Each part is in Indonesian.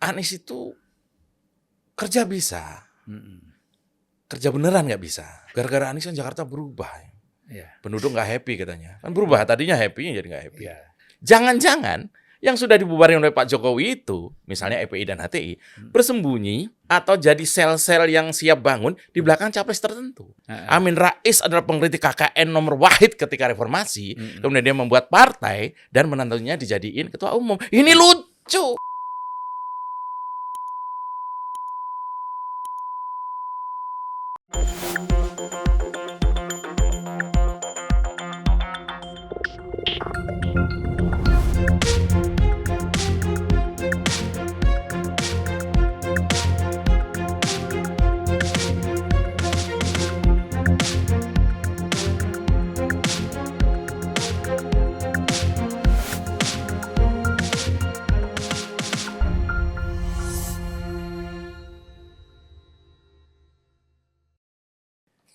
Anies itu kerja bisa, Mm-mm. kerja beneran nggak bisa. Gara-gara Anies kan Jakarta berubah. Iya, Penduduk nggak happy katanya. Kan berubah, tadinya happy jadi nggak happy. iya. Jangan-jangan yang sudah dibubarin oleh Pak Jokowi itu, misalnya EPI dan HTI, bersembunyi atau jadi sel-sel yang siap bangun di belakang capres tertentu. Amin Rais adalah pengkritik KKN nomor wahid ketika reformasi, kemudian dia membuat partai dan menantunya dijadiin ketua umum. Ini lucu.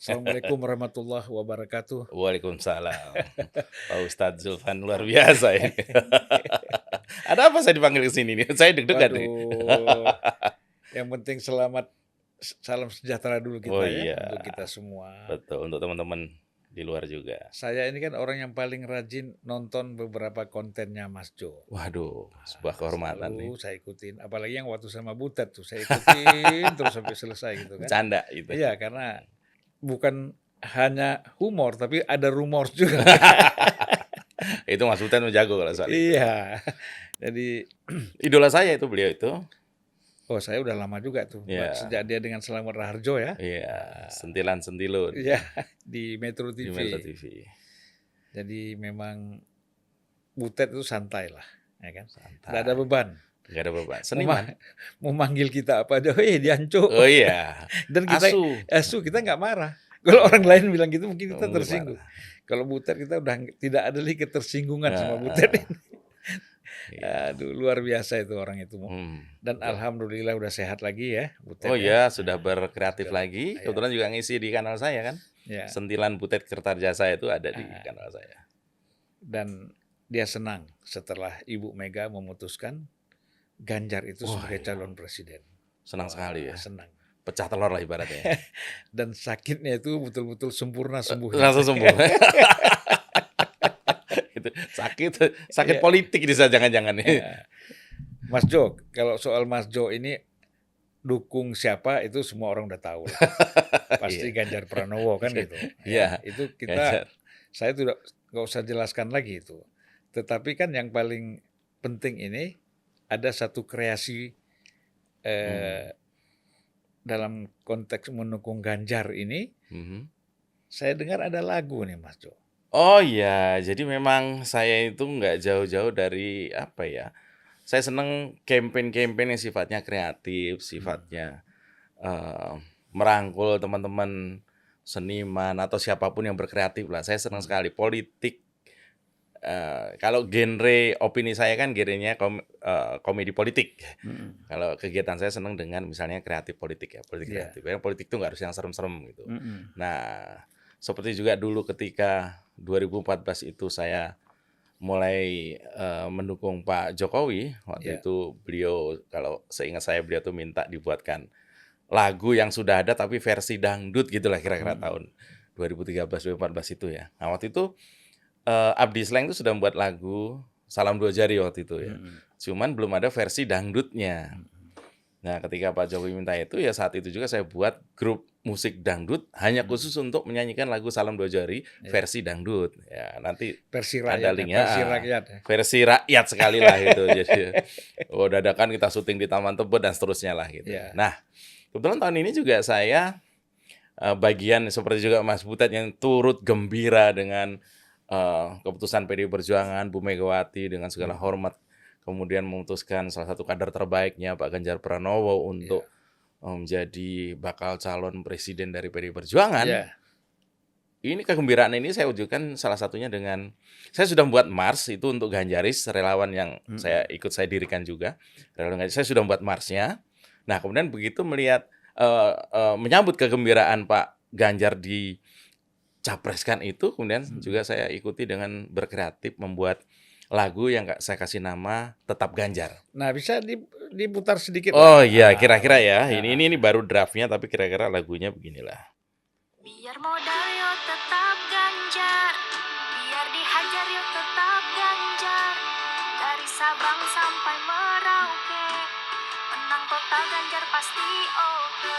Assalamualaikum warahmatullahi wabarakatuh. Waalaikumsalam. Pak Ustadz Zulfan luar biasa ini. Ada apa saya dipanggil ke sini nih? Saya deg-degan nih. Waduh, yang penting selamat, salam sejahtera dulu kita Oh ya, iya, untuk kita semua. betul. Untuk teman-teman di luar juga. Saya ini kan orang yang paling rajin nonton beberapa kontennya Mas Jo. Waduh, sebuah kehormatan nih. Selalu saya ikutin, apalagi yang waktu sama Butet tuh saya ikutin terus sampai selesai gitu kan. Bercanda itu. Iya, karena bukan hanya humor tapi ada rumor juga. Itu Mas Butet menjago kalau soal itu. Iya. Jadi Idola saya itu beliau itu. oh saya udah lama juga tuh, Iya. sejak dia dengan Selamat Raharjo ya. Iya, sentilan-sentilun Iya, di Metro di TV. Metro TV. Jadi memang Butet itu santai lah, ya kan? Santai. Nggak ada beban. Nggak ada beban. Seniman. Mau manggil kita apa aja, dianco. Oh iya. Dan kita Asu. kita nggak marah. Kalau orang lain bilang gitu mungkin kita Nggak tersinggung. marah. Kalau Butet kita udah tidak ada lagi ketersinggungan sama Nah, Butet ini. iya. Aduh, luar biasa itu orang itu. Dan betul. alhamdulillah udah sehat lagi ya Butet. Oh ya. iya, sudah berkreatif lagi. Iya. Kebetulan juga ngisi di kanal saya kan. Ya. Sentilan Butet Kertajasa itu ada di kanal saya. Dan dia senang setelah Ibu Mega memutuskan Ganjar itu sebagai calon presiden. Senang sekali ya. Senang. Pecah telur lah ibaratnya. Dan sakitnya itu betul-betul sempurna sembuh. Langsung sembuh. Itu sakit politik bisa jangan-jangan nih. Ya. Mas Jo, kalau soal Mas Jo ini dukung siapa itu semua orang udah tahu. Pasti Ganjar Pranowo kan gitu. Iya. Itu Ganjar. saya tidak nggak usah jelaskan lagi itu. Tetapi kan yang paling penting ini ada satu kreasi dalam konteks mendukung Ganjar ini. Saya dengar ada lagu nih Mas Jo. Oh iya, jadi memang saya itu nggak jauh-jauh dari apa ya. Saya seneng campaign-campaign yang sifatnya kreatif, sifatnya merangkul teman-teman seniman atau siapapun yang berkreatif lah. Saya senang sekali politik. Kalau genre opini saya kan genrenya komedi politik. Kalau kegiatan saya senang dengan misalnya kreatif politik ya, politik kreatif. Politik itu nggak harus yang serem-serem gitu. Nah, seperti juga dulu ketika 2014 itu saya mulai mendukung Pak Jokowi. Waktu itu beliau, kalau seingat saya beliau tuh minta dibuatkan lagu yang sudah ada tapi versi dangdut gitu lah kira-kira tahun 2013-2014 itu ya. Nah waktu itu Abdi Sleng itu sudah membuat lagu Salam Dua Jari waktu itu ya. Cuman belum ada versi dangdutnya. Nah ketika Pak Jokowi minta itu ya saat itu juga saya buat grup musik dangdut hanya khusus untuk menyanyikan lagu Salam Dua Jari versi dangdut. Ya nanti versi ada rakyat, linknya. Versi rakyat sekali lah gitu. Jadi dadakan kita syuting di Taman Tebet dan seterusnya lah gitu. Nah kebetulan tahun ini juga saya bagian seperti juga Mas Butet yang turut gembira dengan keputusan PDI Perjuangan, Bu Megawati dengan segala hormat kemudian memutuskan salah satu kader terbaiknya Pak Ganjar Pranowo untuk menjadi bakal calon presiden dari PDI Perjuangan. Ini kegembiraan ini saya wujudkan salah satunya dengan saya sudah membuat mars itu untuk Ganjaris, relawan yang saya dirikan juga. Relawan saya sudah membuat marsnya. Nah, kemudian begitu melihat menyambut kegembiraan Pak Ganjar dicapreskan itu, kemudian juga saya ikuti dengan berkreatif membuat lagu yang saya kasih nama Tetap Ganjar. Nah, bisa diputar sedikit Oh lah. iya, kira-kira ya. Nah, Ini baru draftnya, tapi kira-kira lagunya beginilah. Biar modal yo tetap Ganjar, biar dihajar yo tetap Ganjar. Dari Sabang sampai Merauke, menang total Ganjar pasti oke.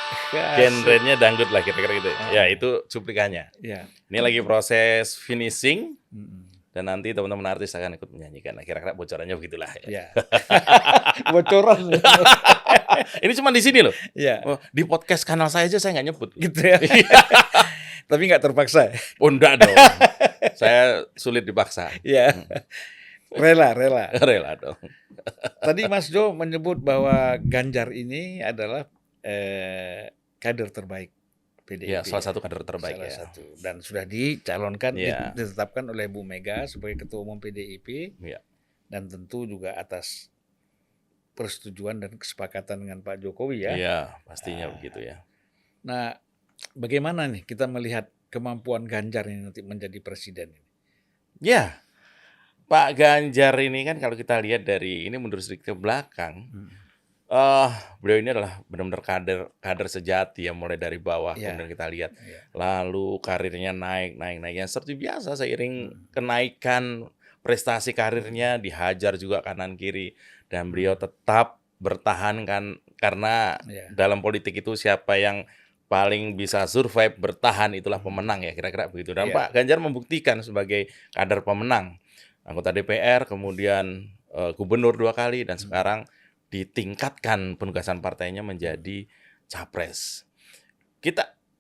Genrenya dangdut lah kira-kira gitu. Ya, itu cuplikannya. Ya. Ini lagi proses finishing. Mm-mm. Dan nanti teman-teman artis akan ikut menyanyikan. Nah, kira-kira bocorannya begitulah. Ya. Bocoran. Ini cuma di sini loh. Ya. Oh, di podcast kanal saya aja saya nggak nyebut. Gitu ya. Tapi nggak terpaksa. Oh, enggak dong. Saya sulit dipaksa. Ya. Rela. Rela dong. Tadi Mas Jo menyebut bahwa Ganjar ini adalah kader terbaik PDIP. Ya, salah satu kader terbaik salah ya. satu. Dan sudah dicalonkan, Ya. ditetapkan oleh Bu Mega sebagai Ketua Umum PDIP. Ya. Dan tentu juga atas persetujuan dan kesepakatan dengan Pak Jokowi ya. Iya, pastinya begitu ya. Nah, bagaimana nih kita melihat kemampuan Ganjar ini nanti menjadi presiden ini? Ya, Pak Ganjar ini kan kalau kita lihat dari ini mundur sedikit ke belakang, beliau ini adalah benar-benar kader sejati ya, mulai dari bawah Ya. kemudian kita lihat, Ya. lalu karirnya naik yang seperti biasa seiring kenaikan prestasi karirnya dihajar juga kanan kiri dan beliau tetap bertahan kan, karena Ya. dalam politik itu siapa yang paling bisa survive bertahan itulah pemenang ya, kira-kira begitu. Dan Ya. Pak Ganjar membuktikan sebagai kader pemenang, anggota DPR, kemudian gubernur 2 kali dan sekarang ditingkatkan penugasan partainya menjadi capres.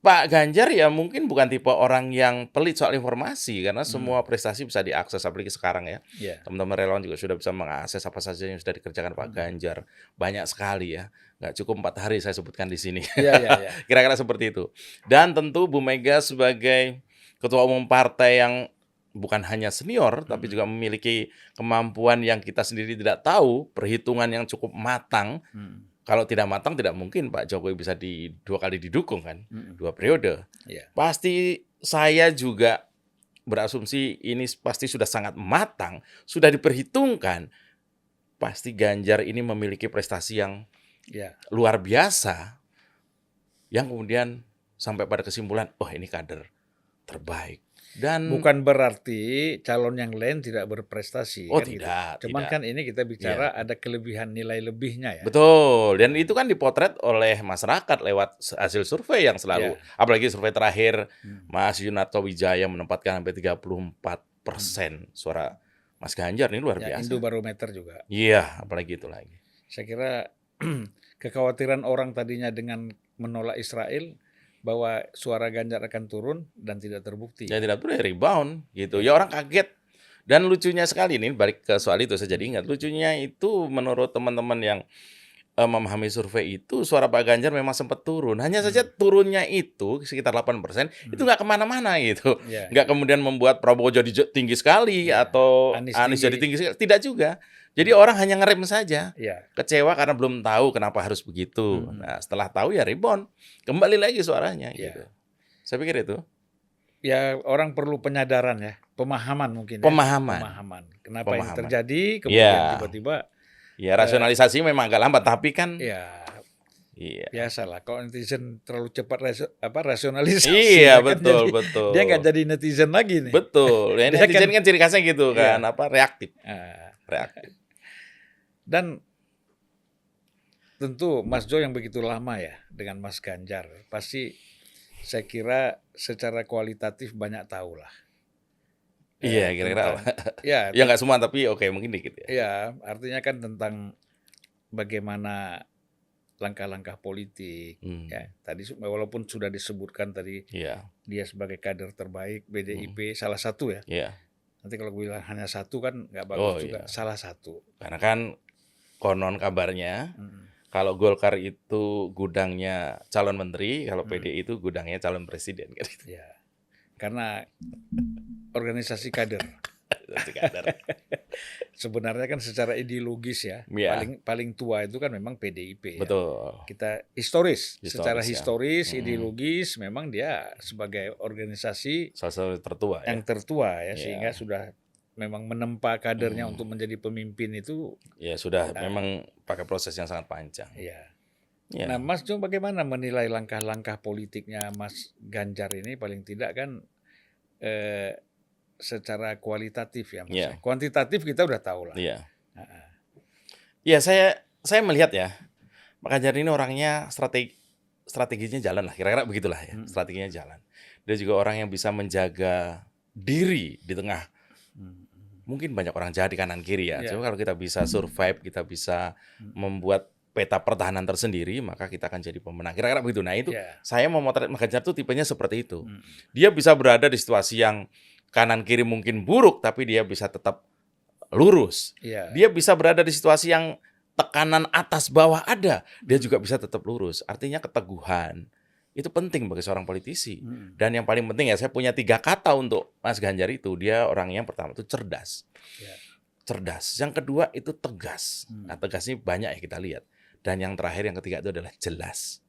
Pak Ganjar ya mungkin bukan tipe orang yang pelit soal informasi karena semua prestasi bisa diakses, apalagi sekarang ya. Ya. Teman-teman relawan juga sudah bisa mengakses apa saja yang sudah dikerjakan Pak Ganjar. Banyak sekali ya. Nggak cukup 4 hari saya sebutkan di sini. Ya. Kira-kira seperti itu. Dan tentu Bu Mega sebagai ketua umum partai yang bukan hanya senior, tapi juga memiliki kemampuan yang kita sendiri tidak tahu, perhitungan yang cukup matang. Kalau tidak matang, tidak mungkin Pak Jokowi bisa 2 kali didukung kan, 2 periode. Ya. Pasti saya juga berasumsi ini pasti sudah sangat matang, sudah diperhitungkan. Pasti Ganjar ini memiliki prestasi yang Ya. luar biasa, yang kemudian sampai pada kesimpulan, oh ini kader terbaik. Dan Bukan berarti calon yang lain tidak berprestasi. Oh kan gitu. tidak, Cuman tidak. kan ini kita bicara ada kelebihan nilai lebihnya ya. Betul, dan itu kan dipotret oleh masyarakat lewat hasil survei yang selalu, Ya. apalagi survei terakhir Mas Yunarto Wijaya menempatkan sampai 34% suara Mas Ganjar, ini luar Ya, biasa. Indobarometer juga. Iya, apalagi itu lagi. Saya kira kekhawatiran orang tadinya dengan menolak Israel bahwa suara Ganjar akan turun dan tidak terbukti. Ya tidak boleh rebound gitu. Ya orang kaget. Dan lucunya sekali nih, balik ke soal itu saya jadi ingat. Lucunya itu menurut teman-teman yang memahami survei itu, suara Pak Ganjar memang sempat turun. Hanya saja turunnya itu sekitar 8%, itu nggak kemana-mana gitu. Ya. Nggak kemudian membuat Prabowo jadi tinggi sekali atau Anies jadi tinggi sekali. Tidak juga. Jadi orang hanya ngerem saja. Ya. Kecewa karena belum tahu kenapa harus begitu. Nah setelah tahu ya rebound. Kembali lagi suaranya gitu. Saya pikir itu. Ya, orang perlu penyadaran ya, pemahaman mungkin. Pemahaman. Kenapa ini terjadi, kemudian Ya. tiba-tiba. Ya rasionalisasi memang agak lambat, tapi kan. Ya. Iya. Biasalah, kalau netizen terlalu cepat rasionalisasi. Iya kan betul jadi, betul. Dia nggak jadi netizen lagi nih. Betul. Ya, Dia netizen kan ciri khasnya gitu kan, Iya. reaktif. Reaktif. Dan tentu Mas Jo yang begitu lama ya dengan Mas Ganjar, pasti saya kira secara kualitatif banyak tahu lah. Iya, kira-kira. Ya, Ya nggak semua, tapi oke mungkin dikit ya. ya, artinya kan tentang bagaimana langkah-langkah politik. Ya, tadi walaupun sudah disebutkan tadi Iya. dia sebagai kader terbaik PDIP salah satu ya. Iya. Nanti kalau bilang hanya satu kan nggak bagus Oh, juga. iya. Salah satu. Karena kan konon kabarnya kalau Golkar itu gudangnya calon menteri, kalau PDI itu gudangnya calon presiden kan gitu. Ya. Karena organisasi kader. Sebenarnya kan secara ideologis ya, paling tua itu kan memang PDIP. Betul. Ya. Kita secara ya. historis, ideologis memang dia sebagai organisasi salah satu tertua yang tertua ya, sehingga sudah memang menempa kadernya untuk menjadi pemimpin itu, Ya sudah memang pakai proses yang sangat panjang. ya. Ya. Nah, Mas Jo bagaimana menilai langkah-langkah politiknya Mas Ganjar ini? Paling tidak kan secara kualitatif ya Mas. Ya. Kuantitatif kita udah tahu lah. Iya. Nah, Ya saya melihat ya, Pak Ganjar ini orangnya strateginya jalan lah, kira-kira begitulah ya, strateginya jalan. Dia juga orang yang bisa menjaga diri di tengah. Mungkin banyak orang jahat di kanan kiri ya. Ya. Cuma kalau kita bisa survive, kita bisa membuat peta pertahanan tersendiri, maka kita akan jadi pemenang. Kira-kira begitu. Nah itu Ya. saya memotret Pak Ganjar tuh tipenya seperti itu. Dia bisa berada di situasi yang kanan kiri mungkin buruk, tapi dia bisa tetap lurus. Ya. Dia bisa berada di situasi yang tekanan atas bawah ada, dia juga bisa tetap lurus. Artinya keteguhan itu penting bagi seorang politisi. Dan yang paling penting ya, saya punya 3 kata untuk Mas Ganjar itu. Dia orang yang pertama itu cerdas. Ya. Cerdas. Yang kedua itu tegas. Nah, tegas ini banyak ya kita lihat. Dan yang terakhir, yang ketiga itu adalah jelas.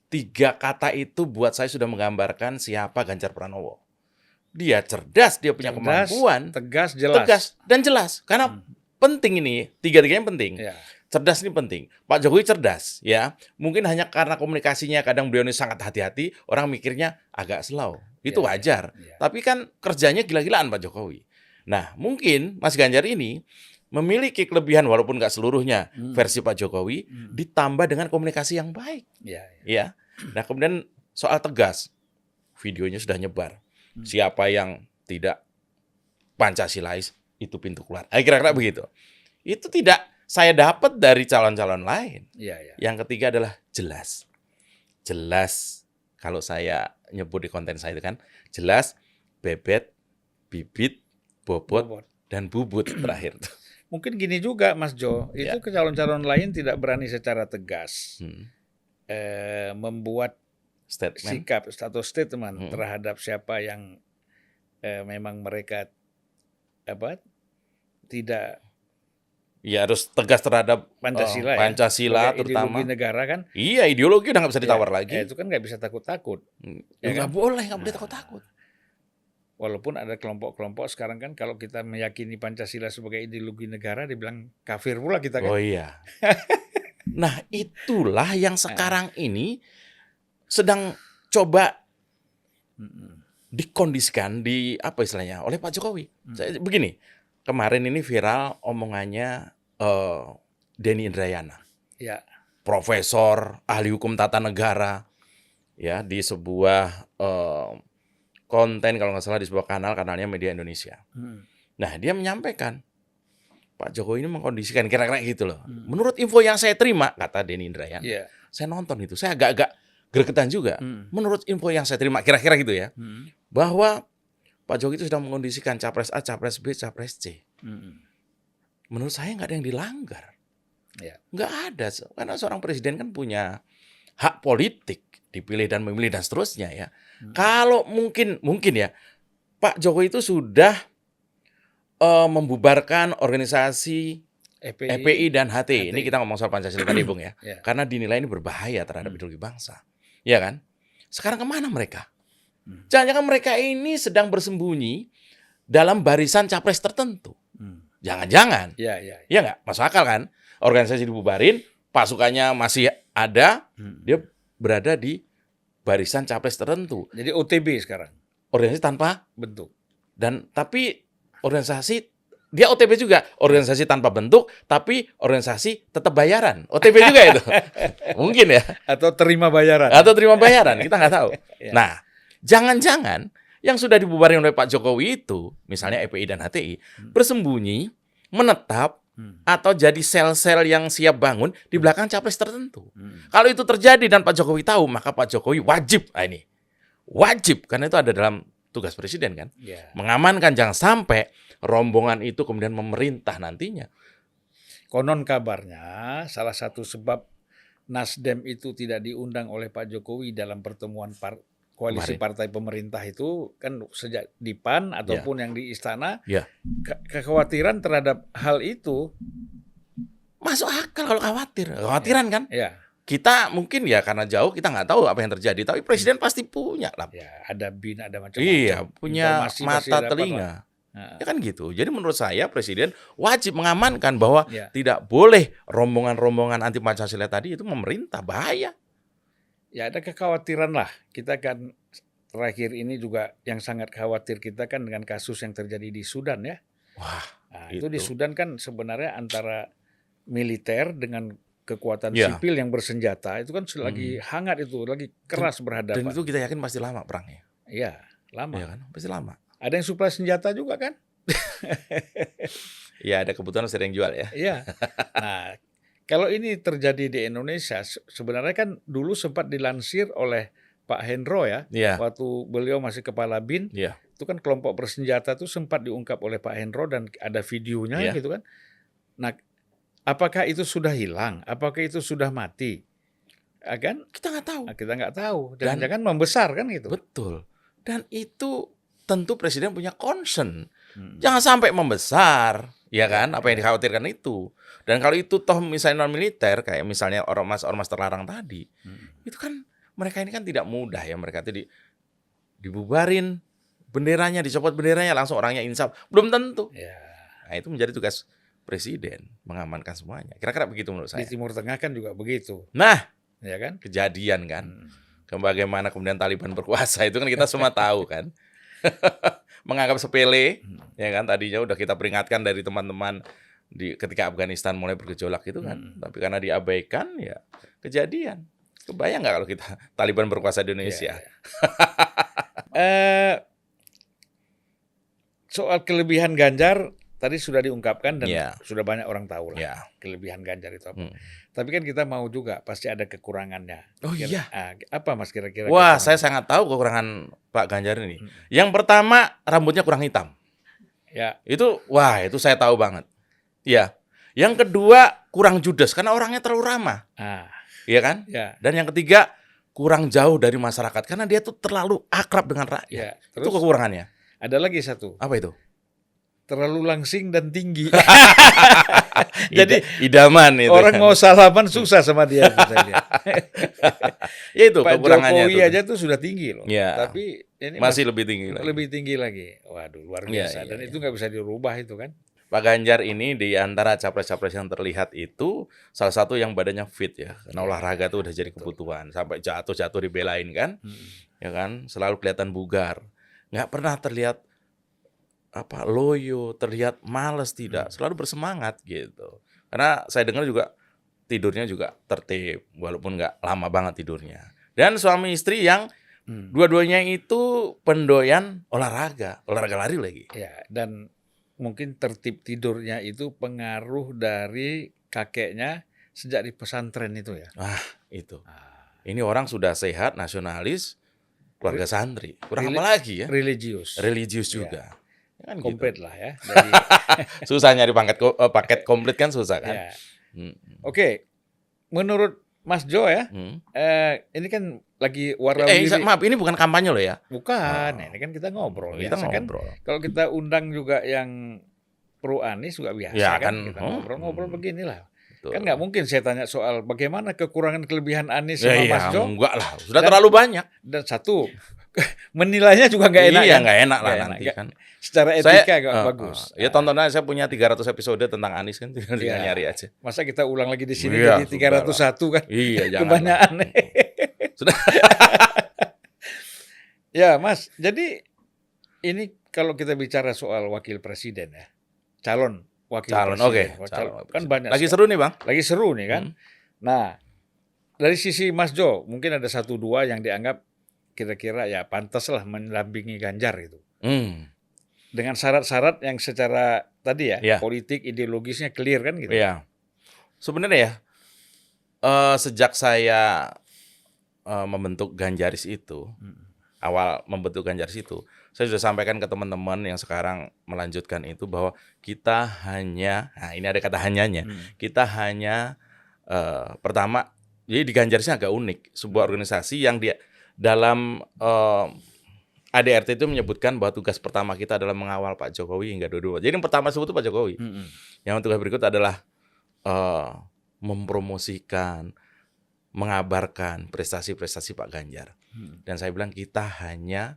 3 kata itu buat saya sudah menggambarkan siapa Ganjar Pranowo. Dia cerdas, dia punya Cerdas, kemampuan, tegas, jelas. tegas dan jelas. Karena penting ini, 3-tiganya penting. Ya. Cerdas ini penting. Pak Jokowi cerdas, ya. Mungkin hanya karena komunikasinya kadang beliau ini sangat hati-hati, orang mikirnya agak slow. Itu Ya, wajar. ya. Tapi kan kerjanya gila-gilaan Pak Jokowi. Nah, mungkin Mas Ganjar ini memiliki kelebihan walaupun nggak seluruhnya versi Pak Jokowi, ditambah dengan komunikasi yang baik. Ya. Ya. Nah, kemudian soal tegas, videonya sudah nyebar. Siapa yang tidak Pancasilais itu pintu keluar. Kira-kira begitu. Itu tidak saya dapat dari calon-calon lain. Ya. Ya. Yang ketiga adalah jelas. Jelas, kalau saya nyebut di konten saya itu kan, jelas, bebet, bibit, bobot, dan bubut terakhir. Mungkin gini juga Mas Jo, itu ke calon-calon lain tidak berani secara tegas membuat Statement. sikap atau statement terhadap siapa yang memang mereka tidak Ya harus tegas terhadap Pancasila, Pancasila sebagai terutama. ideologi negara kan. Iya, ideologi udah nggak bisa ditawar Ya, lagi. itu kan nggak bisa takut-takut. Ya, nggak boleh takut-takut. Walaupun ada kelompok-kelompok sekarang kan kalau kita meyakini Pancasila sebagai ideologi negara dibilang kafir pula kita kan. Oh iya. Nah, itulah yang sekarang ini sedang coba dikondisikan apa istilahnya oleh Pak Jokowi. Begini, kemarin ini viral omongannya Denny Indrayana. Ya. Profesor, ahli hukum tata negara, ya, di sebuah konten kalau nggak salah di sebuah kanalnya Media Indonesia. Nah, dia menyampaikan Pak Jokowi ini mengkondisikan kira-kira gitu loh. Menurut info yang saya terima, kata Denny Indrayana, saya nonton itu, saya agak-agak gregetan juga. Menurut info yang saya terima, kira-kira gitu ya, bahwa Pak Jokowi itu sudah mengkondisikan capres A, capres B, capres C. Menurut saya nggak ada yang dilanggar. Nggak ada, karena seorang presiden kan punya hak politik, dipilih dan memilih dan seterusnya ya. Kalau mungkin ya, Pak Jokowi itu sudah membubarkan organisasi EPI dan HTI. Ini kita ngomong soal Pancasila tadi, Bung ya. Karena dinilai ini berbahaya terhadap ideologi bangsa. Ya kan? Sekarang kemana mereka? Jangan-jangan mereka ini sedang bersembunyi dalam barisan capres tertentu. Jangan-jangan. Iya nggak? Masuk akal kan? Organisasi dibubarin, pasukannya masih ada, dia berada di barisan capres tertentu. Jadi OTB sekarang. Organisasi tanpa bentuk. Tapi organisasi, dia OTB juga. Organisasi tanpa bentuk, tapi organisasi tetap bayaran. OTB juga itu. Mungkin ya. Atau terima bayaran. Kita nggak tahu. Nah, jangan-jangan yang sudah dibubarin oleh Pak Jokowi itu, misalnya EPI dan HTI, bersembunyi, menetap, atau jadi sel-sel yang siap bangun di belakang capres tertentu. Kalau itu terjadi dan Pak Jokowi tahu, maka Pak Jokowi wajib, karena itu ada dalam tugas presiden kan, mengamankan jangan sampai rombongan itu kemudian memerintah nantinya. Konon kabarnya salah satu sebab Nasdem itu tidak diundang oleh Pak Jokowi dalam pertemuan koalisi partai pemerintah itu kan sejak di PAN ataupun yang di istana, kekhawatiran terhadap hal itu masuk akal. Kalau khawatiran kan. Kita mungkin ya karena jauh kita nggak tahu apa yang terjadi, tapi presiden pasti punya lah. Ada BIN, ada macam-macam. Iya, punya Informasi mata telinga. Ya kan gitu. Jadi menurut saya Presiden wajib mengamankan bahwa Ya. tidak boleh rombongan-rombongan anti Pancasila tadi itu memerintah, bahaya. Ya ada kekhawatiran lah. Kita kan terakhir ini juga yang sangat khawatir kita kan dengan kasus yang terjadi di Sudan ya. Wah, Nah, itu di itu. Sudan kan sebenarnya antara militer dengan kekuatan Ya. sipil yang bersenjata itu kan lagi hangat itu, lagi keras Dan berhadapan. itu kita yakin pasti lama perangnya. Iya, lama. Ya kan? Pasti lama. Ada yang suplai senjata juga kan? Ya ada kebutuhan sering jual ya. Iya. Nah, kalau ini terjadi di Indonesia, sebenarnya kan dulu sempat dilansir oleh Pak Hendro ya, Iya. waktu beliau masih kepala BIN, Iya. itu kan kelompok bersenjata itu sempat diungkap oleh Pak Hendro dan ada videonya Iya. gitu kan. Nah, apakah itu sudah hilang? Apakah itu sudah mati? Kan Kita nggak tahu. kita nggak tahu. Dan- Jangan-jangan membesar kan gitu. Betul. Dan itu tentu Presiden punya concern. Hmm. Jangan sampai membesar, ya kan? Apa yang dikhawatirkan itu. Dan kalau itu toh misalnya non militer, kayak misalnya ormas terlarang tadi, itu kan mereka ini kan tidak mudah ya, mereka itu dibubarin benderanya, dicopot benderanya, langsung orangnya insaf. Belum tentu. Ya. Nah, itu menjadi tugas Presiden mengamankan semuanya. Kira-kira begitu menurut Di saya. Timur Tengah kan juga begitu, Nah, ya kan? kejadian kan. Hmm. Bagaimana kemudian Taliban berkuasa itu kan kita semua tahu kan. Menganggap sepele, ya kan, tadinya udah kita peringatkan dari teman-teman ketika Afghanistan mulai bergejolak itu kan. Tapi karena diabaikan ya kejadian. Kebayang nggak kalau kita Taliban berkuasa di Indonesia? Soal kelebihan Ganjar tadi sudah diungkapkan dan Ya. sudah banyak orang tahu lah Ya. kelebihan Ganjar itu apa. Hmm. Tapi kan kita mau juga pasti ada kekurangannya. Oh iya. Apa Mas kira-kira? Wah, kekurangan? saya sangat tahu kekurangan Pak Ganjar ini. Yang pertama, rambutnya kurang hitam. Ya, Itu saya tahu banget. Ya. Yang kedua, kurang judes karena orangnya terlalu ramah. Iya kan? ya, Dan yang ketiga, kurang jauh dari masyarakat karena dia tuh terlalu akrab dengan rakyat. ya. Itu Terus kekurangannya. ada lagi satu, Apa itu? terlalu langsing dan tinggi. Jadi Jadi idaman itu. orang kan. mau salaman susah sama dia. Saya lihat. Ya itu Pak kekurangannya Jokowi itu. aja tuh sudah tinggi loh. Ya. Tapi ini Masih lebih tinggi lagi. lebih tinggi lagi. Waduh, luar Iya, biasa. iya, Dan iya. itu nggak bisa dirubah itu kan. Pak Ganjar ini di antara capres-capres yang terlihat itu salah satu yang badannya fit ya. Karena olahraga tuh udah jadi kebutuhan. Sampai jatuh-jatuh dibelain kan. Ya kan? Selalu kelihatan bugar. Nggak pernah terlihat loyo, terlihat males tidak. Selalu bersemangat gitu. Karena saya dengar juga tidurnya juga tertib walaupun nggak lama banget tidurnya. Dan suami istri yang dua-duanya itu pendoyan olahraga lari lagi. Ya, dan mungkin tertib tidurnya itu pengaruh dari kakeknya sejak di pesantren itu ya. Itu. Ini orang sudah sehat, nasionalis, keluarga santri. Kurang apa lagi ya? Religius. Religius juga. Ya kan gitu. Komplit lah ya. Jadi, Susah nyari paket komplit kan susah kan? ya. Hmm. Oke, menurut Mas Jo ya, Hmm. ini kan lagi warawiri. Maaf, ini bukan kampanye loh ya. Bukan, ini kan kita ngobrol. Kita biasa kan. ngobrol. Kalau kita undang juga yang pro Anies juga biasa Ya, kan. kan. Kita ngobrol-ngobrol beginilah. Betul. Kan nggak mungkin saya tanya soal bagaimana kekurangan kelebihan Anies Ya, sama iya, Mas Jo. enggak lah. Sudah Dan- terlalu banyak. Dan satu, menilainya juga nggak enak Iya, kan? nggak enak lah Nggak nanti enak. kan. Secara etika nggak bagus. Ya tonton aja, saya punya 300 episode tentang Anies kan, tinggal Iya. nyari aja. Masa kita ulang lagi di sini Iya, jadi 301 kan? Iya, jangan. Kebanyakan. Sudah. Ya, Mas. Jadi ini kalau kita bicara soal wakil presiden ya, calon wakil Calon, presiden. oke. Kan banyak. Lagi sekali. seru nih, Bang. Lagi seru nih kan. Nah, dari sisi Mas Jo, mungkin ada 1-2 yang dianggap kira-kira ya pantas lah mendampingi Ganjar itu. Dengan syarat-syarat yang secara tadi ya, Iya. politik ideologisnya clear kan gitu. Iya. Sebenarnya ya, sejak saya membentuk Ganjaris itu, awal membentuk Ganjaris itu, saya sudah sampaikan ke teman-teman yang sekarang melanjutkan itu bahwa kita hanya, nah ini ada kata hanyanya, kita hanya pertama, jadi di Ganjarisnya agak unik, sebuah organisasi yang dia dalam ADRT itu menyebutkan bahwa tugas pertama kita adalah mengawal Pak Jokowi hingga 2024. Jadi yang pertama sebut itu Pak Jokowi. Yang tugas berikut adalah mempromosikan, mengabarkan prestasi-prestasi Pak Ganjar. Dan saya bilang kita hanya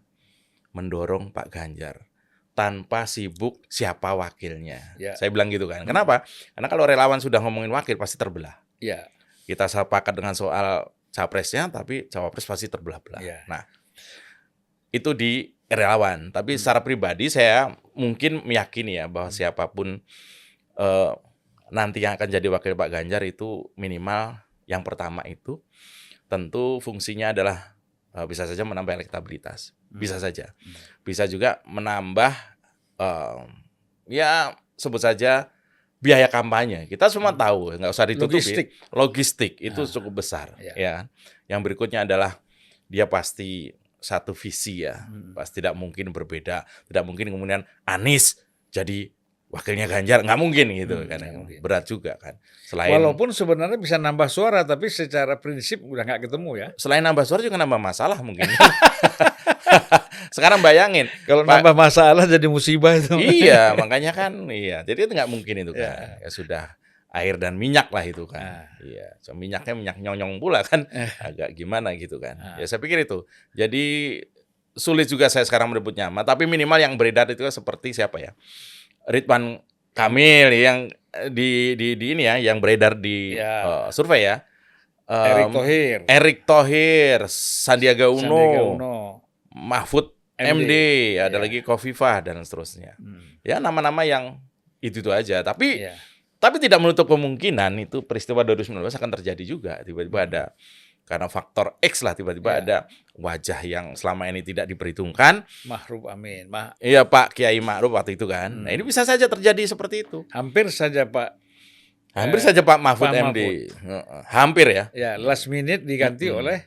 mendorong Pak Ganjar tanpa sibuk siapa wakilnya. Ya. Saya bilang gitu kan. Kenapa? Karena kalau relawan sudah ngomongin wakil pasti terbelah. Ya. Kita sepakat dengan soal capresnya, tapi cawapres pasti terbelah-belah. Ya. Nah, itu di relawan. Tapi secara pribadi saya mungkin meyakini ya bahwa siapapun nanti yang akan jadi wakil Pak Ganjar itu minimal yang pertama itu tentu fungsinya adalah bisa saja menambah elektabilitas, bisa saja, bisa juga menambah ya sebut saja biaya kampanye. Kita semua tahu, nggak usah ditutupi. Logistik itu cukup besar, ya kan. Yang berikutnya adalah dia pasti satu visi ya, pasti tidak mungkin berbeda, tidak mungkin kemudian Anies jadi wakilnya Ganjar, nggak mungkin gitu kan, berat juga kan. Walaupun sebenarnya bisa nambah suara, tapi secara prinsip udah nggak ketemu ya. Selain nambah suara juga nambah masalah mungkin. Sekarang bayangin kalau nambah masalah jadi musibah itu. Iya, makanya kan, iya. Jadi itu nggak mungkin itu kan. Ya sudah air dan minyak lah itu kan. Iya, so, minyaknya minyak nyonyong pula kan, agak gimana gitu kan. Ya saya pikir itu. Jadi sulit juga saya sekarang merebut nama. Tapi minimal yang beredar itu seperti siapa ya? Ridwan Kamil yang di ini ya, yang beredar di survei ya. Erick Thohir, Sandiaga Uno. Mahfud MD, ada lagi Khofifah dan seterusnya. Ya nama-nama yang itu aja. Tapi tidak menutup kemungkinan itu peristiwa 2019 akan terjadi juga. Tiba-tiba ada karena faktor X lah, tiba-tiba ada wajah yang selama ini tidak diperhitungkan. Ma'ruf Amin. Iya Pak Kiai Ma'ruf waktu itu kan. Nah ini bisa saja terjadi seperti itu. Hampir saja Pak Mahfud MD. Hampir ya. Ya, last minute diganti oleh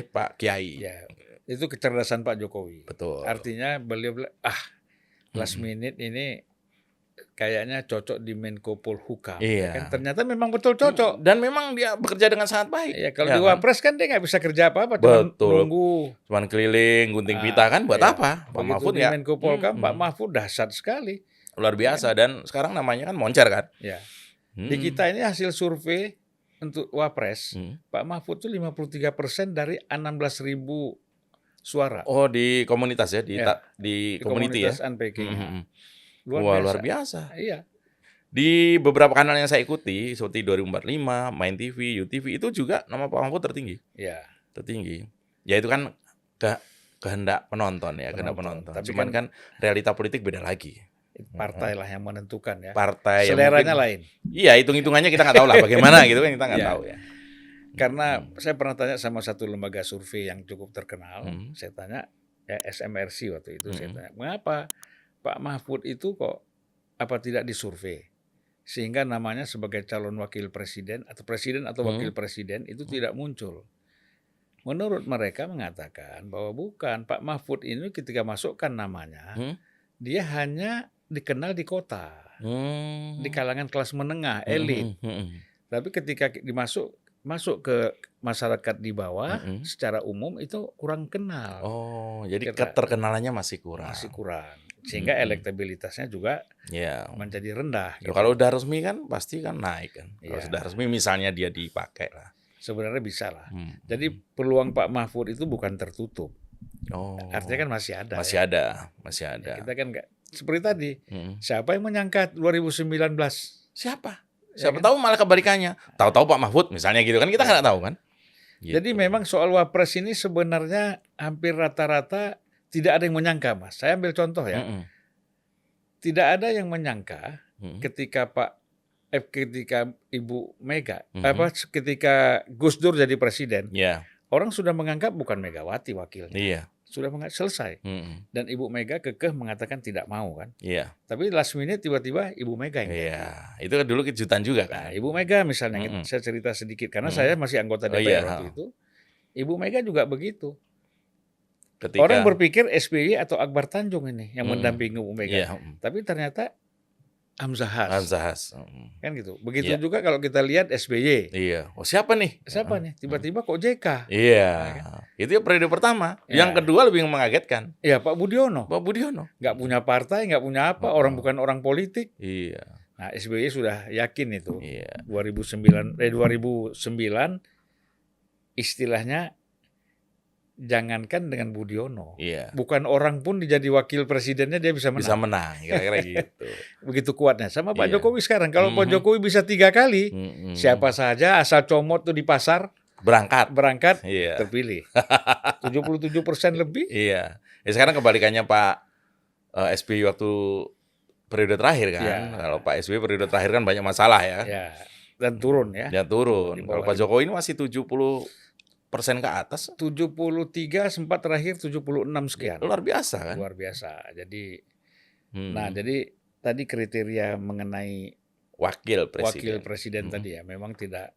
Pak Kiai. Ya. Itu kecerdasan Pak Jokowi. Betul. Artinya beliau last minute ini kayaknya cocok di Menko Polhukam. Iya. Kan ternyata memang betul cocok. Dan memang dia bekerja dengan sangat baik. Ya, kalau di Wapres kan dia nggak bisa kerja apa-apa. Betul. Nunggu. Cuman keliling, gunting pita kan buat apa? Pak Mahfud ya. Menko Polhukam, Pak Mahfud dahsyat sekali. Luar biasa. Dan sekarang namanya kan moncer kan. Ya. Di kita ini hasil survei untuk Wapres, Pak Mahfud itu 53% dari 16.000 suara. Oh, di komunitas ya, di community ya. Unpacking. Luar biasa. Iya. Di beberapa kanal yang saya ikuti seperti 2045, Main TV, UTV itu juga nama Pak Mahfud tertinggi. Iya. Tertinggi. Ya itu kan kehendak penonton ya, kehendak penonton. Cuman kan realita politik beda lagi. Partai lah yang menentukan ya. Partai seleranya lain. Iya, hitung-hitungannya kita nggak tahu lah bagaimana gitu kan, kita nggak tahu ya. Karena saya pernah tanya sama satu lembaga survei yang cukup terkenal, saya tanya SMRC waktu itu, saya tanya, mengapa Pak Mahfud itu kok tidak disurvei sehingga namanya sebagai calon wakil presiden atau wakil presiden itu tidak muncul. Menurut mereka mengatakan bahwa bukan, Pak Mahfud ini ketika masukkan namanya, dia hanya dikenal di kota, di kalangan kelas menengah, elit. Tapi ketika masuk ke masyarakat di bawah secara umum itu kurang kenal. Oh, jadi keterkenalannya masih kurang. Sehingga elektabilitasnya juga menjadi rendah. Gitu. Kalau udah resmi kan pasti kan naik kan. Kalau sudah resmi misalnya dia dipakai lah. Sebenarnya bisa lah. Jadi peluang Pak Mahfud itu bukan tertutup. Oh. Artinya kan masih ada. Masih ada. Ya, kita kan nggak seperti tadi. Siapa yang menyangka 2019? Siapa tahu malah kebalikannya. Tahu-tahu Pak Mahfud misalnya gitu kan, kita nggak tahu kan. Gitu. Jadi memang soal Wapres ini sebenarnya hampir rata-rata tidak ada yang menyangka, Mas. Saya ambil contoh ya. Tidak ada yang menyangka ketika Ibu Mega, ketika Gus Dur jadi presiden, orang sudah menganggap bukan Megawati wakilnya. Sudah selesai. Dan Ibu Mega kekeh mengatakan tidak mau kan. Tapi last minute tiba-tiba Ibu Mega yang itu kan dulu kejutan juga kan. Nah, Ibu Mega misalnya, saya cerita sedikit karena saya masih anggota DPR waktu itu. Ibu Mega juga begitu. Orang berpikir SBY atau Akbar Tanjung ini yang mendampingi Ibu Mega. Tapi ternyata Hamzah Has. Kan gitu. Begitu juga kalau kita lihat SBY. Oh, siapa nih? Tiba-tiba kok JK. Nah, kan? Itu ya periode pertama. Yang kedua lebih mengagetkan. Iya, Pak Budiono. Nggak punya partai, nggak punya apa. Orang bukan orang politik. Nah, SBY sudah yakin itu. 2009 istilahnya jangankan dengan Budiono, Iya. bukan orang pun jadi wakil presidennya dia bisa Bisa menang. menang, kira-kira gitu. Begitu kuatnya. Sama Pak Iya. Jokowi sekarang. Kalau Pak Mhm. Jokowi bisa 3 kali, Mhm. siapa saja asal comot tuh di pasar, berangkat Iya. terpilih. 77% lebih. Iya. Ya sekarang kebalikannya Pak SBY waktu periode terakhir kan. Iya. Kalau Pak SBY periode terakhir kan banyak masalah ya. Ya, dan turun ya. Dia turun. Di Kalau bawah Pak Jokowi ini masih 70% ke atas. 73 sempat terakhir 76 sekian. Luar biasa kan. Luar biasa. Jadi Hmm. nah, jadi tadi kriteria mengenai Wakil wakil presiden. presiden Hmm. tadi ya memang tidak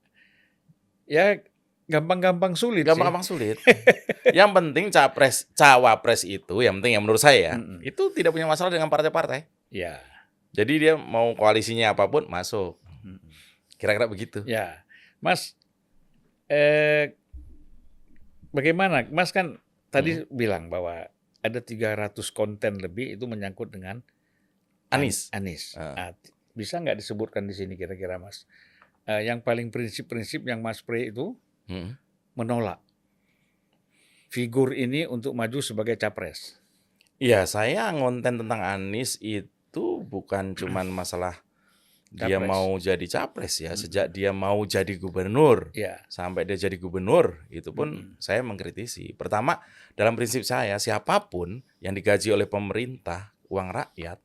ya gampang-gampang sulit Gampang-gampang sulit. Yang penting cawapres itu, yang penting yang menurut saya Mm-mm. itu tidak punya masalah dengan partai-partai. sih. Ya. Jadi dia mau koalisinya apapun masuk. Mm-mm. Kira-kira begitu. Ya. Mas bagaimana? Mas kan tadi bilang bahwa ada 300 konten lebih itu menyangkut dengan Anies. Anies. Ah. Bisa nggak disebutkan di sini kira-kira Mas? Yang paling prinsip-prinsip yang Mas Pre itu Hmm. menolak figur ini untuk maju sebagai capres. Iya, saya ngonten tentang Anies itu bukan cuman masalah dia Capres. mau jadi capres ya. Sejak dia mau jadi gubernur Ya. sampai dia jadi gubernur, itu pun saya mengkritisi. Pertama, dalam prinsip saya, siapapun yang digaji oleh pemerintah, uang rakyat,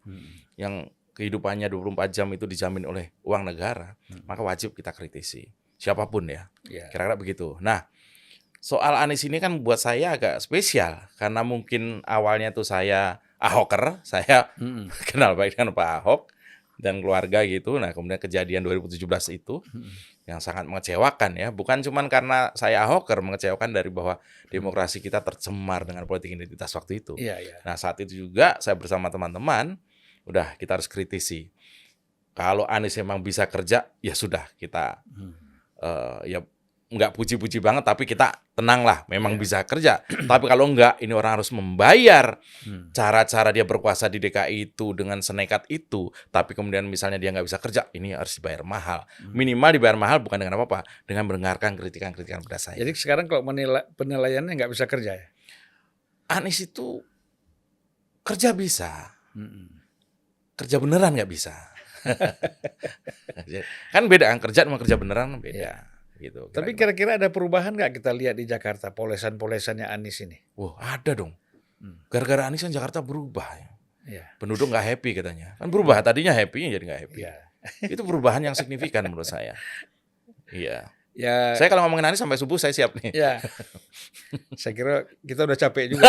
yang kehidupannya 24 jam itu dijamin oleh uang negara, maka wajib kita kritisi. Siapapun ya. Ya. Kira-kira begitu. Nah, soal Anies ini kan buat saya agak spesial karena mungkin awalnya tuh saya Ahoker, saya Mm-mm. kenal baik dengan Pak Ahok dan keluarga gitu. Nah, kemudian kejadian 2017 itu yang sangat mengecewakan ya. Bukan cuman karena saya Ahoker, mengecewakan dari bahwa demokrasi kita tercemar dengan politik identitas waktu itu. Iya, iya. Nah, saat itu juga saya bersama teman-teman, udah kita harus kritisi. Kalau Anies memang bisa kerja, ya sudah kita ya nggak puji-puji banget, tapi kita tenang lah, memang bisa kerja. Tapi kalau enggak, ini orang harus membayar cara-cara dia berkuasa di DKI itu dengan senekat itu. Tapi kemudian misalnya dia nggak bisa kerja, ini harus dibayar mahal. Minimal dibayar mahal bukan dengan apa-apa, dengan mendengarkan kritikan-kritikan pada saya. Jadi sekarang kalau penilaiannya nggak bisa kerja ya? Anies itu kerja bisa, kerja beneran nggak bisa. Kan beda kan, kerja sama kerja beneran beda. Gitu. Tapi kira-kira ada perubahan nggak kita lihat di Jakarta polesan-polesannya Anies ini? Wah, ada dong. Gara-gara Anies kan Jakarta berubah. Iya. Penduduk nggak happy katanya. Kan berubah, tadinya happy jadi nggak happy. Iya. Itu perubahan yang signifikan menurut saya. Iya. Ya. Saya kalau ngomongin Anies sampai subuh saya siap nih. Ya. Saya kira kita udah capek juga.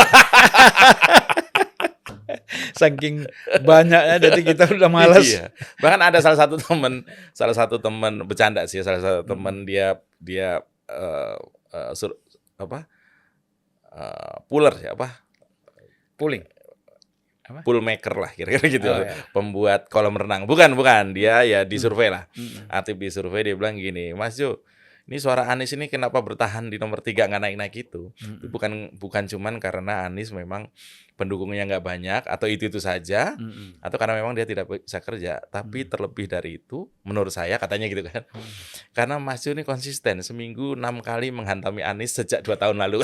Saking banyaknya jadi kita udah malas. Iya. Bahkan ada salah satu teman bercanda sih, salah satu teman dia puller ya Pooling. pool maker lah kira-kira gitu. Oh, ya. Pembuat kolam renang. Bukan, dia ya di survei lah. Aktif di survei, dia bilang gini, Mas Jo, ini suara Anies ini kenapa bertahan di nomor 3 nggak naik-naik itu? Itu bukan cuman karena Anies memang pendukungnya nggak banyak atau itu saja, atau karena memang dia tidak bisa kerja, tapi terlebih dari itu, menurut saya katanya gitu kan, karena Mas Jo ini konsisten seminggu 6 kali menghantami Anies sejak 2 tahun lalu.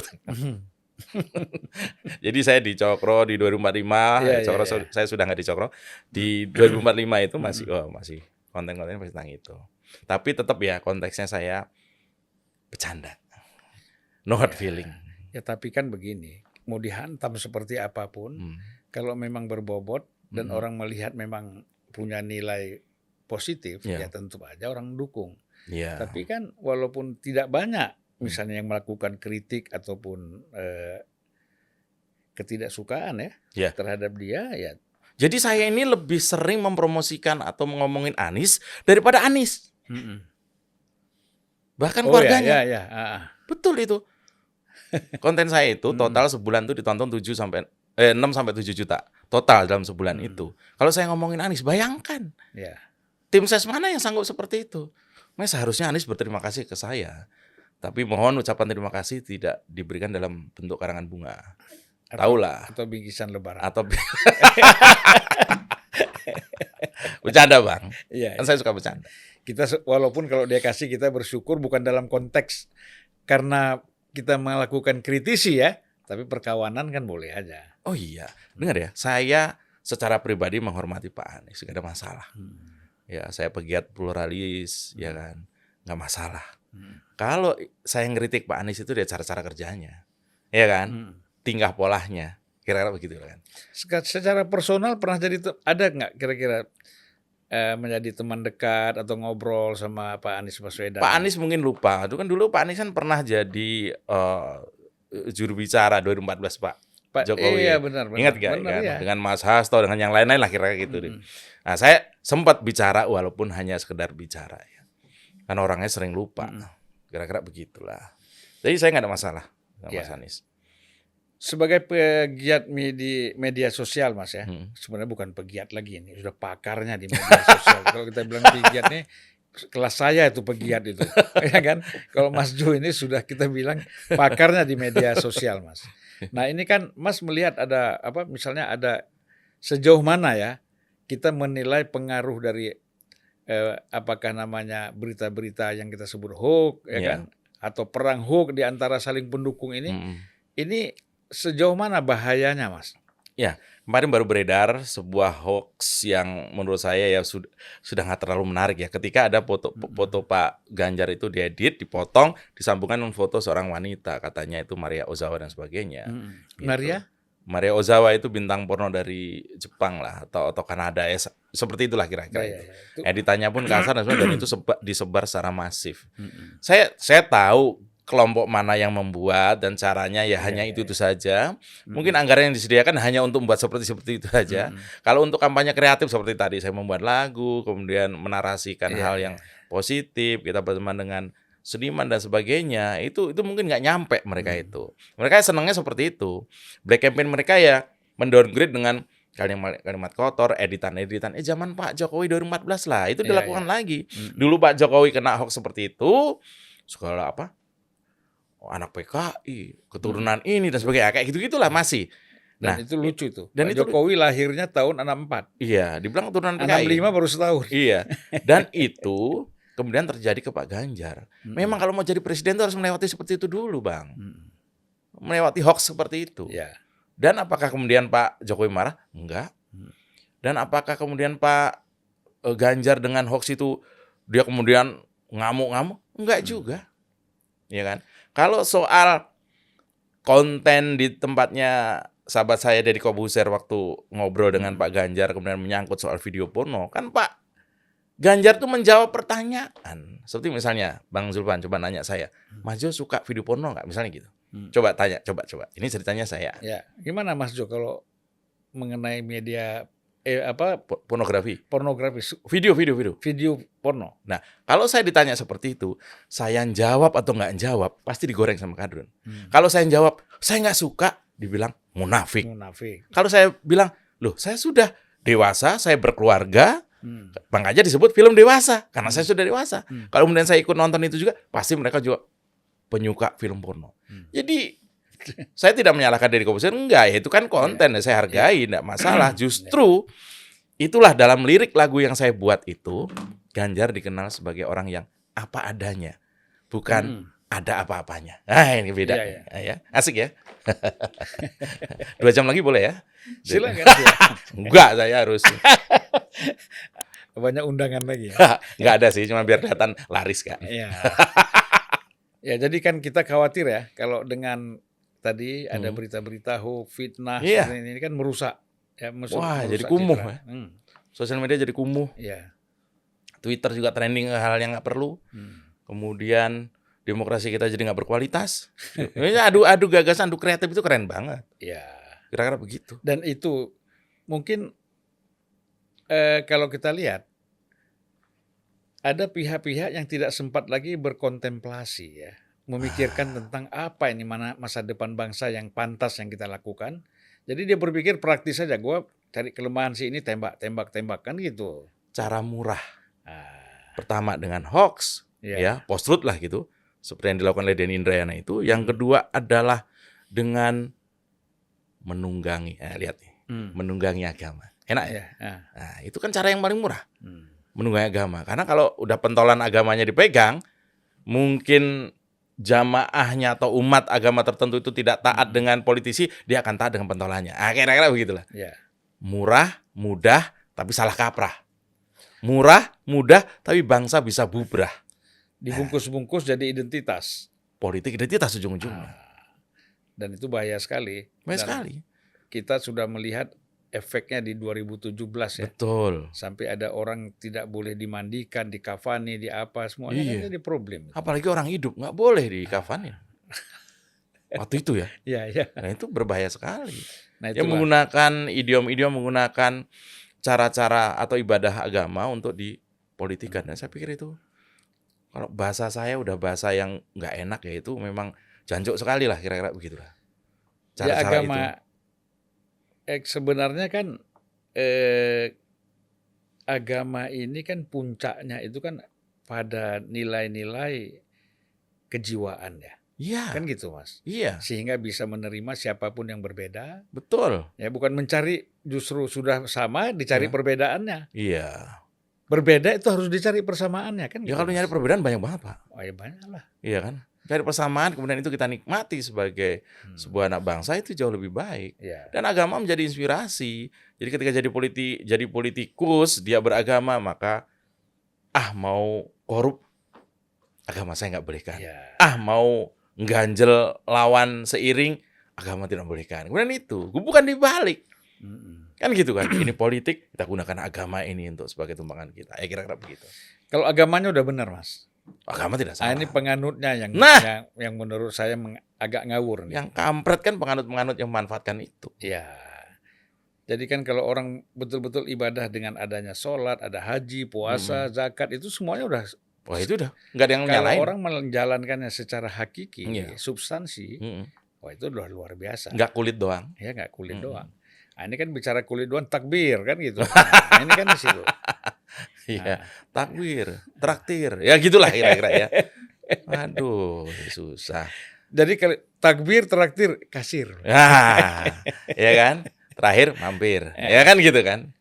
Jadi saya di Cokro di 2045, Cokro saya sudah nggak di Cokro, di 2045 itu masih konten-kontennya masih tentang itu. Tapi tetap ya konteksnya saya bercanda, no hard feeling. Ya tapi kan begini, mau dihantam seperti apapun, kalau memang berbobot dan orang melihat memang punya nilai positif, ya tentu aja orang dukung. Tapi kan walaupun tidak banyak, misalnya yang melakukan kritik ataupun ketidaksukaan ya terhadap dia, ya. Jadi saya ini lebih sering mempromosikan atau ngomongin Anies daripada Anies. Bahkan keluarganya. Ya. Betul itu. Konten saya itu total sebulan itu ditonton 6 sampai 7 juta total dalam sebulan itu. Kalau saya ngomongin Anies, bayangkan. Ya. Tim ses mana yang sanggup seperti itu? Seharusnya Anies berterima kasih ke saya. Tapi mohon ucapan terima kasih tidak diberikan dalam bentuk karangan bunga. Taulah. Atau bingkisan lebaran. Atau bercanda Bang. Iya. Kan saya suka bercanda. Kita walaupun kalau dia kasih kita bersyukur bukan dalam konteks karena kita melakukan kritisi ya, Tapi perkawanan kan boleh aja. Oh iya, dengar ya, saya secara pribadi menghormati Pak Anies, gak ada masalah. Ya, saya pegiat pluralis, ya kan, nggak masalah. Kalau saya ngeritik Pak Anies itu dari cara-cara kerjanya, ya kan, tingkah polanya, kira-kira begitu kan. Secara personal pernah ada nggak kira-kira menjadi teman dekat atau ngobrol sama Pak Anies Baswedan? Pak Anies mungkin lupa, itu kan dulu Pak Anies kan pernah jadi juru bicara 2014 Pak Jokowi. Iya benar. Ingat gak benar, kan? iya. Dengan Mas Hasto, dengan yang lain-lain lah kira-kira gitu. Nah, saya sempat bicara walaupun hanya sekedar bicara ya. Kan orangnya sering lupa. Kira-kira begitulah. Jadi saya nggak ada masalah sama Mas Anies. Sebagai pegiat media sosial Mas ya, sebenarnya bukan pegiat lagi ini, sudah pakarnya di media sosial. Kalau kita bilang pegiat nih, kelas saya itu pegiat itu, ya kan? Kalau Mas Jo ini sudah kita bilang pakarnya di media sosial Mas. Nah ini kan Mas melihat ada misalnya ada sejauh mana ya kita menilai pengaruh dari apakah namanya berita-berita yang kita sebut hoax, ya kan? Atau perang hoax di antara saling pendukung ini, ini sejauh mana bahayanya Mas? Ya, kemarin baru beredar sebuah hoax yang menurut saya ya sudah nggak terlalu menarik ya. Ketika ada foto Pak Ganjar itu diedit, dipotong, disambungkan dengan foto seorang wanita, katanya itu Maria Ozawa dan sebagainya. Gitu. Maria Ozawa itu bintang porno dari Jepang lah atau Kanada ya, seperti itulah kira-kira itu. Editannya pun kasar dan itu disebar secara masif. Saya tahu kelompok mana yang membuat dan caranya ya hanya itu saja. Mungkin anggaran yang disediakan hanya untuk membuat seperti itu saja. Kalau untuk kampanye kreatif seperti tadi saya membuat lagu, kemudian menarasikan hal yang positif, kita berteman dengan seniman dan sebagainya, itu mungkin nggak nyampe mereka itu. Mereka senangnya seperti itu. Black campaign mereka ya mendowngrade dengan kalimat kotor, editan. Zaman Pak Jokowi 2014 lah, itu dilakukan lagi. Dulu Pak Jokowi kena hoax seperti itu, segala anak PKI, keturunan ini dan sebagainya, kayak gitu-gitulah masih. Dan itu lucu tuh. Dan Pak Jokowi lahirnya tahun 64. Iya, dibilang keturunan PKI. 65 baru setahun. Iya. Dan itu kemudian terjadi ke Pak Ganjar. Memang kalau mau jadi presiden itu harus melewati seperti itu dulu, Bang. Melewati hoax seperti itu. Ya. Dan apakah kemudian Pak Jokowi marah? Enggak. Dan apakah kemudian Pak Ganjar dengan hoax itu dia kemudian ngamuk-ngamuk? Enggak juga. Ya kan? Kalau soal konten di tempatnya sahabat saya Deddy Kobuser waktu ngobrol dengan Pak Ganjar kemudian menyangkut soal video porno, kan Pak Ganjar tuh menjawab pertanyaan. Seperti misalnya Bang Zulfan coba nanya saya, Mas Jo suka video porno nggak? Misalnya gitu. Coba tanya, coba. Ini ceritanya saya. Ya, gimana Mas Jo kalau mengenai media pornografi. Video porno. Nah, kalau saya ditanya seperti itu, saya jawab atau nggak jawab, pasti digoreng sama Kadrun. Kalau saya jawab, saya nggak suka, dibilang munafik. Kalau saya bilang, loh saya sudah dewasa, saya berkeluarga, makanya disebut film dewasa, karena saya sudah dewasa. Kalau kemudian saya ikut nonton itu juga, pasti mereka juga penyuka film porno. Jadi saya tidak menyalahkan Deddy Kobuser, enggak, itu kan konten, saya hargai, enggak masalah. Justru itulah dalam lirik lagu yang saya buat itu, Ganjar dikenal sebagai orang yang apa adanya, bukan ada apa-apanya. Nah ini beda, ya. Asik ya. 2 jam lagi boleh ya? Silakan. Enggak, saya harus. Banyak undangan lagi ya? Enggak ada sih, cuma biar kelihatan laris kan. Iya. Ya jadi kan kita khawatir ya kalau dengan tadi ada berita-berita hoax, fitnah, ini kan merusak. Ya, wah, jadi kumuh ya. Sosial media jadi kumuh. Iya. Twitter juga trending hal yang nggak perlu. Kemudian demokrasi kita jadi nggak berkualitas. Adu gagasan, adu kreatif itu keren banget. Iya. Kira-kira begitu. Dan itu mungkin kalau kita lihat ada pihak-pihak yang tidak sempat lagi berkontemplasi ya, memikirkan tentang apa ini masa depan bangsa yang pantas yang kita lakukan. Jadi dia berpikir praktis saja, gue cari kelemahan si ini tembak kan gitu. Cara murah. Pertama dengan hoax, ya post-truth lah gitu, seperti yang dilakukan oleh Denny Indrayana itu. Yang kedua adalah dengan menunggangi, lihat nih, menunggangi agama. Enak ya? Nah, itu kan cara yang paling murah. Menunggangi agama. Karena kalau udah pentolan agamanya dipegang, mungkin jamaahnya atau umat agama tertentu itu tidak taat dengan politisi, dia akan taat dengan pentolannya. Kira-kira begitulah. Ya. Murah, mudah, tapi salah kaprah. Murah, mudah, tapi bangsa bisa bubrah. Dibungkus-bungkus jadi identitas. Politik identitas ujung-ujungnya. Dan itu bahaya sekali. Banyak Dan sekali. kita sudah melihat efeknya di 2017 ya. Betul. Sampai ada orang tidak boleh dimandikan, dikafani, di apa, semuanya kan jadi problem. Apalagi orang hidup, nggak boleh dikafanin. Waktu itu ya. Iya. Nah itu berbahaya sekali. Nah, Dia menggunakan idiom-idiom, menggunakan cara-cara atau ibadah agama untuk dipolitikan. Nah, saya pikir itu, kalau bahasa saya udah bahasa yang nggak enak ya, itu memang jancuk sekali lah, kira-kira begitulah. Cara-cara agama, itu. Sebenarnya kan agama ini kan puncaknya itu kan pada nilai-nilai kejiwaan ya. Iya. Kan gitu Mas. Iya. Sehingga bisa menerima siapapun yang berbeda. Betul. Ya bukan mencari, justru sudah sama dicari perbedaannya. Iya. Berbeda itu harus dicari persamaannya kan. Ya gitu, kalau nyari perbedaan banyak banget Pak. Oh ya banyak lah. Iya kan. Cari persamaan kemudian itu kita nikmati sebagai sebuah anak bangsa, itu jauh lebih baik. Ya. Dan agama menjadi inspirasi. Jadi ketika jadi politikus, dia beragama, maka mau korup, agama saya nggak bolehkan. Ya. Mau ganjel lawan seiring, agama tidak bolehkan. Kemudian itu, bukan dibalik. Kan gitu kan. Ini politik, kita gunakan agama ini untuk sebagai tumpangan kita. Kira-kira begitu. Kalau agamanya udah benar Mas. Agama tidak salah. Ini penganutnya yang menurut saya agak ngawur nih. Yang kampret kan penganut-penganut yang memanfaatkan itu. Ya. Jadi kan kalau orang betul-betul ibadah dengan adanya sholat, ada haji, puasa, zakat, itu semuanya udah. Wah itu udah nggak ada yang kalau nyalain. orang menjalankannya secara hakiki, substansi, wah itu udah luar biasa. Nggak kulit doang. Ya nggak kulit doang. Nah, ini kan bicara kulit doang, takbir kan gitu. Nah, ini kan di situ. Iya, takbir, traktir, ya gitulah kira-kira ya. Aduh, susah. Jadi kalau takbir, traktir, kasir. Ya kan? Terakhir mampir, ya kan gitu kan?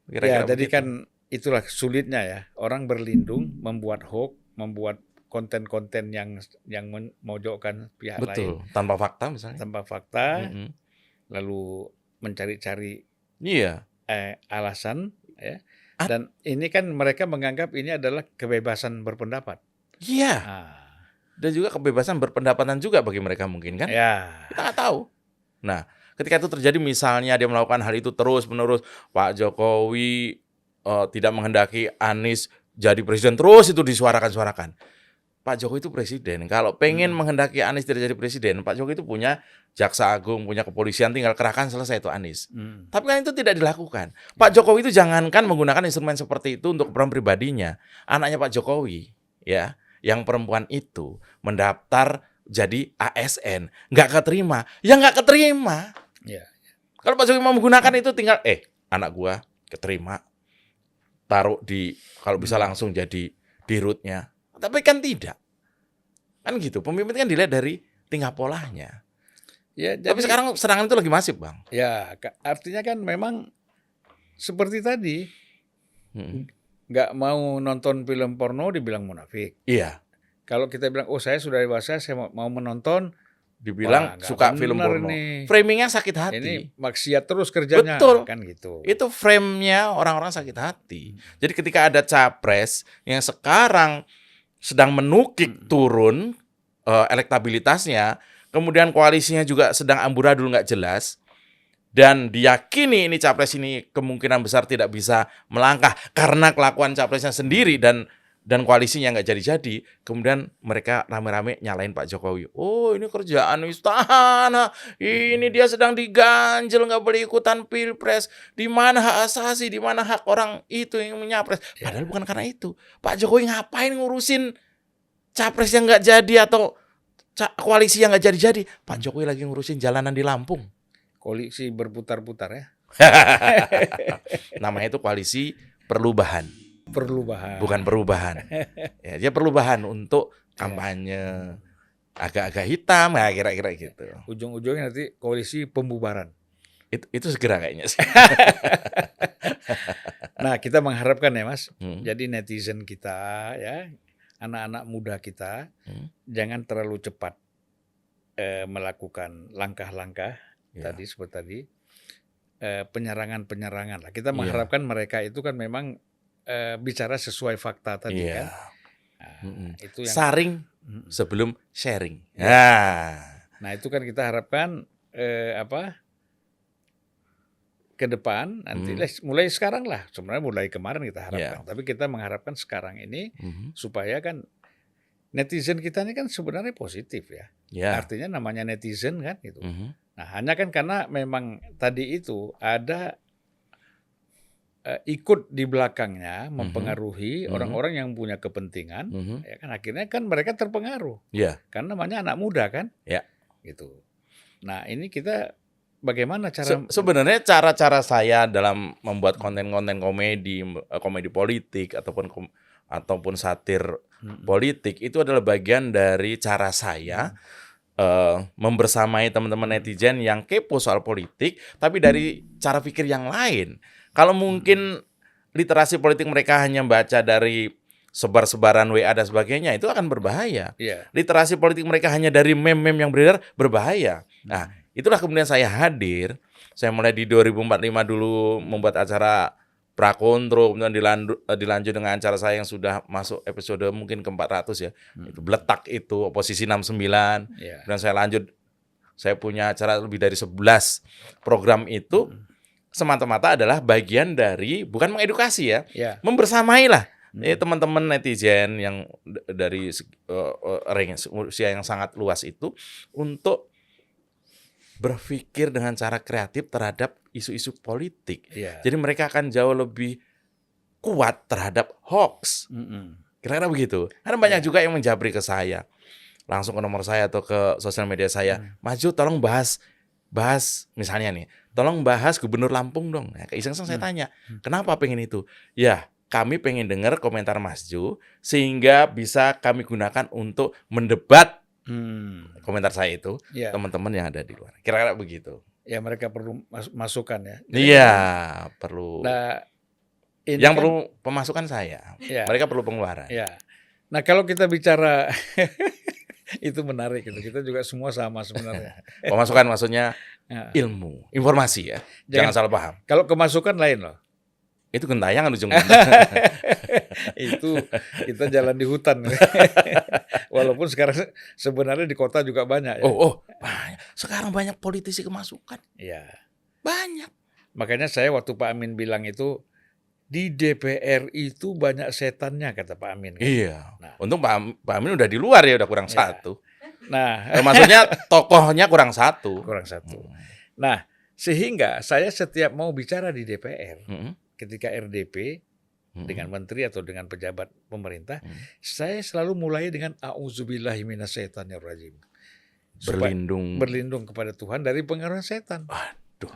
Kira-kira jadi begitu. Kan itulah sulitnya ya. Orang berlindung, membuat hoax, membuat konten-konten yang memojokkan pihak lain. Betul, tanpa fakta misalnya. Tanpa fakta, lalu mencari-cari alasan, ya. Dan ini kan mereka menganggap ini adalah kebebasan berpendapat. Iya. Dan juga kebebasan berpendapatan juga bagi mereka mungkin kan? Ya. Kita nggak tahu. Nah, ketika itu terjadi misalnya dia melakukan hal itu terus-menerus, Pak Jokowi tidak menghendaki Anies jadi presiden, terus itu disuarakan-suarakan. Pak Jokowi itu presiden. Kalau pengen menghendaki Anies tidak jadi presiden, Pak Jokowi itu punya Jaksa Agung, punya kepolisian, tinggal kerahkan selesai itu Anies. Tapi kan itu tidak dilakukan. Pak Jokowi itu jangankan menggunakan instrumen seperti itu untuk keperluan pribadinya. Anaknya Pak Jokowi, ya, yang perempuan itu mendaftar jadi ASN, nggak keterima. Ya nggak keterima. Ya. Kalau Pak Jokowi mau menggunakan itu tinggal, anak gua keterima, taruh di, kalau bisa langsung jadi dirutnya. Tapi kan tidak. Kan gitu. Pemimpin kan dilihat dari tingkah polanya. Ya, jadi, tapi sekarang serangan itu lagi masif, Bang. Ya, artinya kan memang seperti tadi. Nggak mau nonton film porno dibilang munafik. Iya. Kalau kita bilang, saya sudah dewasa, saya mau menonton, dibilang suka film porno. Framingnya sakit hati. Ini maksiat terus kerjanya. Betul. Kan gitu. Itu frame-nya orang-orang sakit hati. Jadi ketika ada capres yang sekarang sedang menukik turun elektabilitasnya, kemudian koalisinya juga sedang amburadul nggak jelas, dan diyakini ini capres ini kemungkinan besar tidak bisa melangkah karena kelakuan capresnya sendiri dan koalisinya nggak jadi-jadi, kemudian mereka rame-rame nyalain Pak Jokowi. Oh ini kerjaan istana, ini dia sedang diganjel, nggak boleh ikutan pilpres, di mana hak asasi, di mana hak orang itu yang menyapres. Padahal bukan karena itu. Pak Jokowi ngapain ngurusin capres yang nggak jadi atau koalisi yang nggak jadi-jadi? Pak Jokowi lagi ngurusin jalanan di Lampung. Koalisi berputar-putar ya. Namanya itu koalisi perubahan. Bukan perubahan. Ya, dia perubahan untuk kampanye agak-agak hitam, ya kira-kira gitu. Ujung-ujungnya nanti koalisi pembubaran. Itu segera kayaknya sih. Nah, kita mengharapkan ya Mas. Jadi netizen kita ya, anak-anak muda kita Hmm. jangan terlalu cepat melakukan langkah-langkah Ya. tadi seperti tadi penyerangan lah. Kita Iya. mengharapkan mereka itu kan memang bicara sesuai fakta tadi Iya. kan. Nah, itu yang Saring Mm. sebelum sharing. Ya. Nah itu kan kita harapkan ke depan nanti mulai sekarang lah, sebenarnya mulai kemarin kita harapkan, tapi kita mengharapkan sekarang ini supaya kan netizen kita ini kan sebenarnya positif ya. Artinya namanya netizen kan gitu. Nah hanya kan karena memang tadi itu ada ikut di belakangnya mempengaruhi orang-orang yang punya kepentingan, ya kan akhirnya kan mereka terpengaruh. Karena namanya anak muda kan. Gitu. Nah, ini kita bagaimana cara sebenarnya cara-cara saya dalam membuat konten-konten komedi politik ataupun satir politik itu adalah bagian dari cara saya membersamai teman-teman netizen yang kepo soal politik, tapi dari cara pikir yang lain. Kalau mungkin literasi politik mereka hanya baca dari sebar-sebaran WA dan sebagainya, itu akan berbahaya. Literasi politik mereka hanya dari meme-meme yang beredar, berbahaya. Nah, itulah kemudian saya hadir. Saya mulai di 2045 dulu membuat acara Prakontro, kemudian dilanjut dengan acara saya yang sudah masuk episode mungkin ke-400 ya. Itu Beletak itu, Oposisi 69. Dan saya lanjut, saya punya acara lebih dari 11 program itu. Semata-mata adalah bagian dari, bukan mengedukasi ya, membersamai lah teman-teman netizen yang dari range usia yang sangat luas itu untuk berpikir dengan cara kreatif terhadap isu-isu politik. Jadi mereka akan jauh lebih kuat terhadap hoax. Kira-kira begitu. Karena banyak juga yang menjabri ke saya, langsung ke nomor saya atau ke sosial media saya, Maju tolong bahas misalnya nih, tolong bahas Gubernur Lampung dong. Nah, iseng-iseng saya tanya, kenapa pengen itu? Ya, kami pengen dengar komentar Mas Jo sehingga bisa kami gunakan untuk mendebat komentar saya itu teman-teman yang ada di luar. Kira-kira begitu. Ya mereka perlu masukan ya. Iya, perlu. Nah, yang perlu pemasukan saya. Mereka perlu pengeluaran. Nah, kalau kita bicara itu menarik itu. Kita juga semua sama sebenarnya. Pemasukan maksudnya ilmu, informasi ya. Jangan salah paham. Kalau kemasukan lain loh. Itu gentayangan ujungnya. Itu kita jalan di hutan. Walaupun sekarang sebenarnya di kota juga banyak ya. Banyak. Sekarang banyak politisi kemasukan. Banyak. Makanya saya waktu Pak Amin bilang itu, di DPR itu banyak setannya, kata Pak Amin. Kan? Nah, untung Pak Amin udah di luar ya, udah kurang satu. Nah, maksudnya tokohnya kurang satu. Nah, sehingga saya setiap mau bicara di DPR, ketika RDP dengan menteri atau dengan pejabat pemerintah, saya selalu mulai dengan A'udzubillahi minasyaitonirrajim. Berlindung kepada Tuhan dari pengaruh setan. Waduh.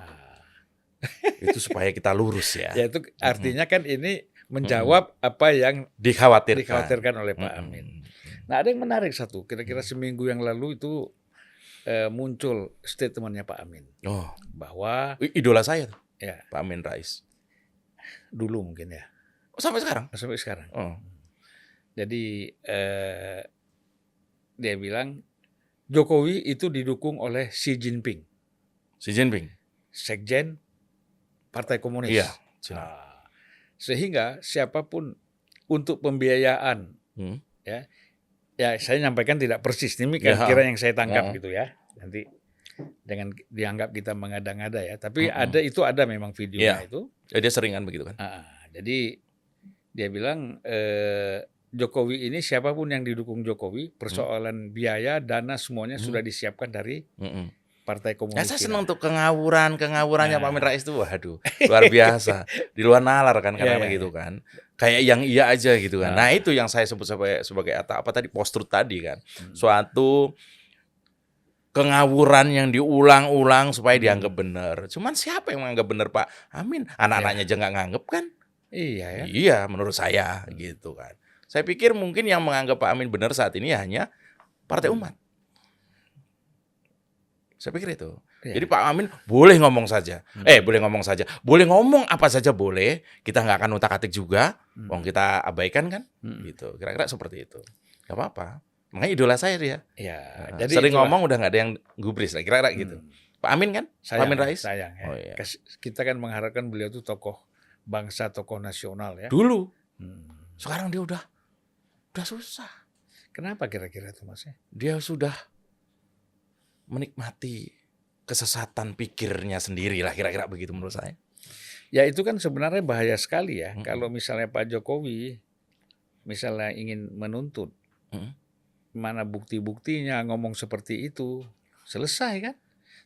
Itu supaya kita lurus ya. Ya itu artinya kan ini menjawab apa yang dikhawatirkan oleh Pak Amin. Nah, ada yang menarik satu, kira-kira seminggu yang lalu itu muncul statementnya Pak Amin. Bahwa idola saya tuh. Pak Amin Rais. Dulu mungkin ya. Sampai sekarang? Sampai sekarang. Jadi dia bilang Jokowi itu didukung oleh Xi Jinping. Sekjen Partai Komunis. Sehingga siapapun untuk pembiayaan, ya saya nyampaikan tidak persis, ini kira yang saya tangkap gitu ya. Nanti jangan dianggap kita mengada-ngada ya. Tapi ada memang videonya itu. Dia seringan begitu kan. Jadi dia bilang Jokowi ini siapapun yang didukung Jokowi, persoalan biaya, dana semuanya sudah disiapkan dari Partai Komunis. Saya senang untuk kengawurannya Pak Amin Rais itu, waduh, luar biasa. Di luar nalar kan karena begitu kan. Kayak yang iya aja gitu kan. Nah, itu yang saya sebut sebagai apa tadi post-truth tadi kan. Suatu kengawuran yang diulang-ulang supaya dianggap benar. Cuman siapa yang menganggap benar Pak Amin? Anak-anaknya aja nggak nganggap kan? Iya ya. Iya, menurut saya gitu kan. Saya pikir mungkin yang menganggap Pak Amin benar saat ini hanya Partai Umat. Saya pikir itu. Jadi Pak Amin boleh ngomong saja. Boleh ngomong saja. Boleh ngomong apa saja boleh. Kita nggak akan utak-atik juga. Wong kita abaikan kan. Gitu. Kira-kira seperti itu. Gak apa-apa. Makanya idola saya dia. Ya, Nah, jadi sering itulah. ngomong udah nggak ada yang gubris lah. Kira-kira gitu. Pak Amin kan? Pak Amin Rais? Sayang ya. Oh, iya. Kita kan mengharapkan beliau itu tokoh bangsa, tokoh nasional ya. Dulu. Hmm. Sekarang dia udah susah. Kenapa kira-kira itu Mas? Dia sudah menikmati kesesatan pikirnya sendiri lah, kira-kira begitu menurut saya. Ya itu kan sebenarnya bahaya sekali ya. Kalau misalnya Pak Jokowi misalnya ingin menuntut, mana bukti-buktinya ngomong seperti itu, selesai kan?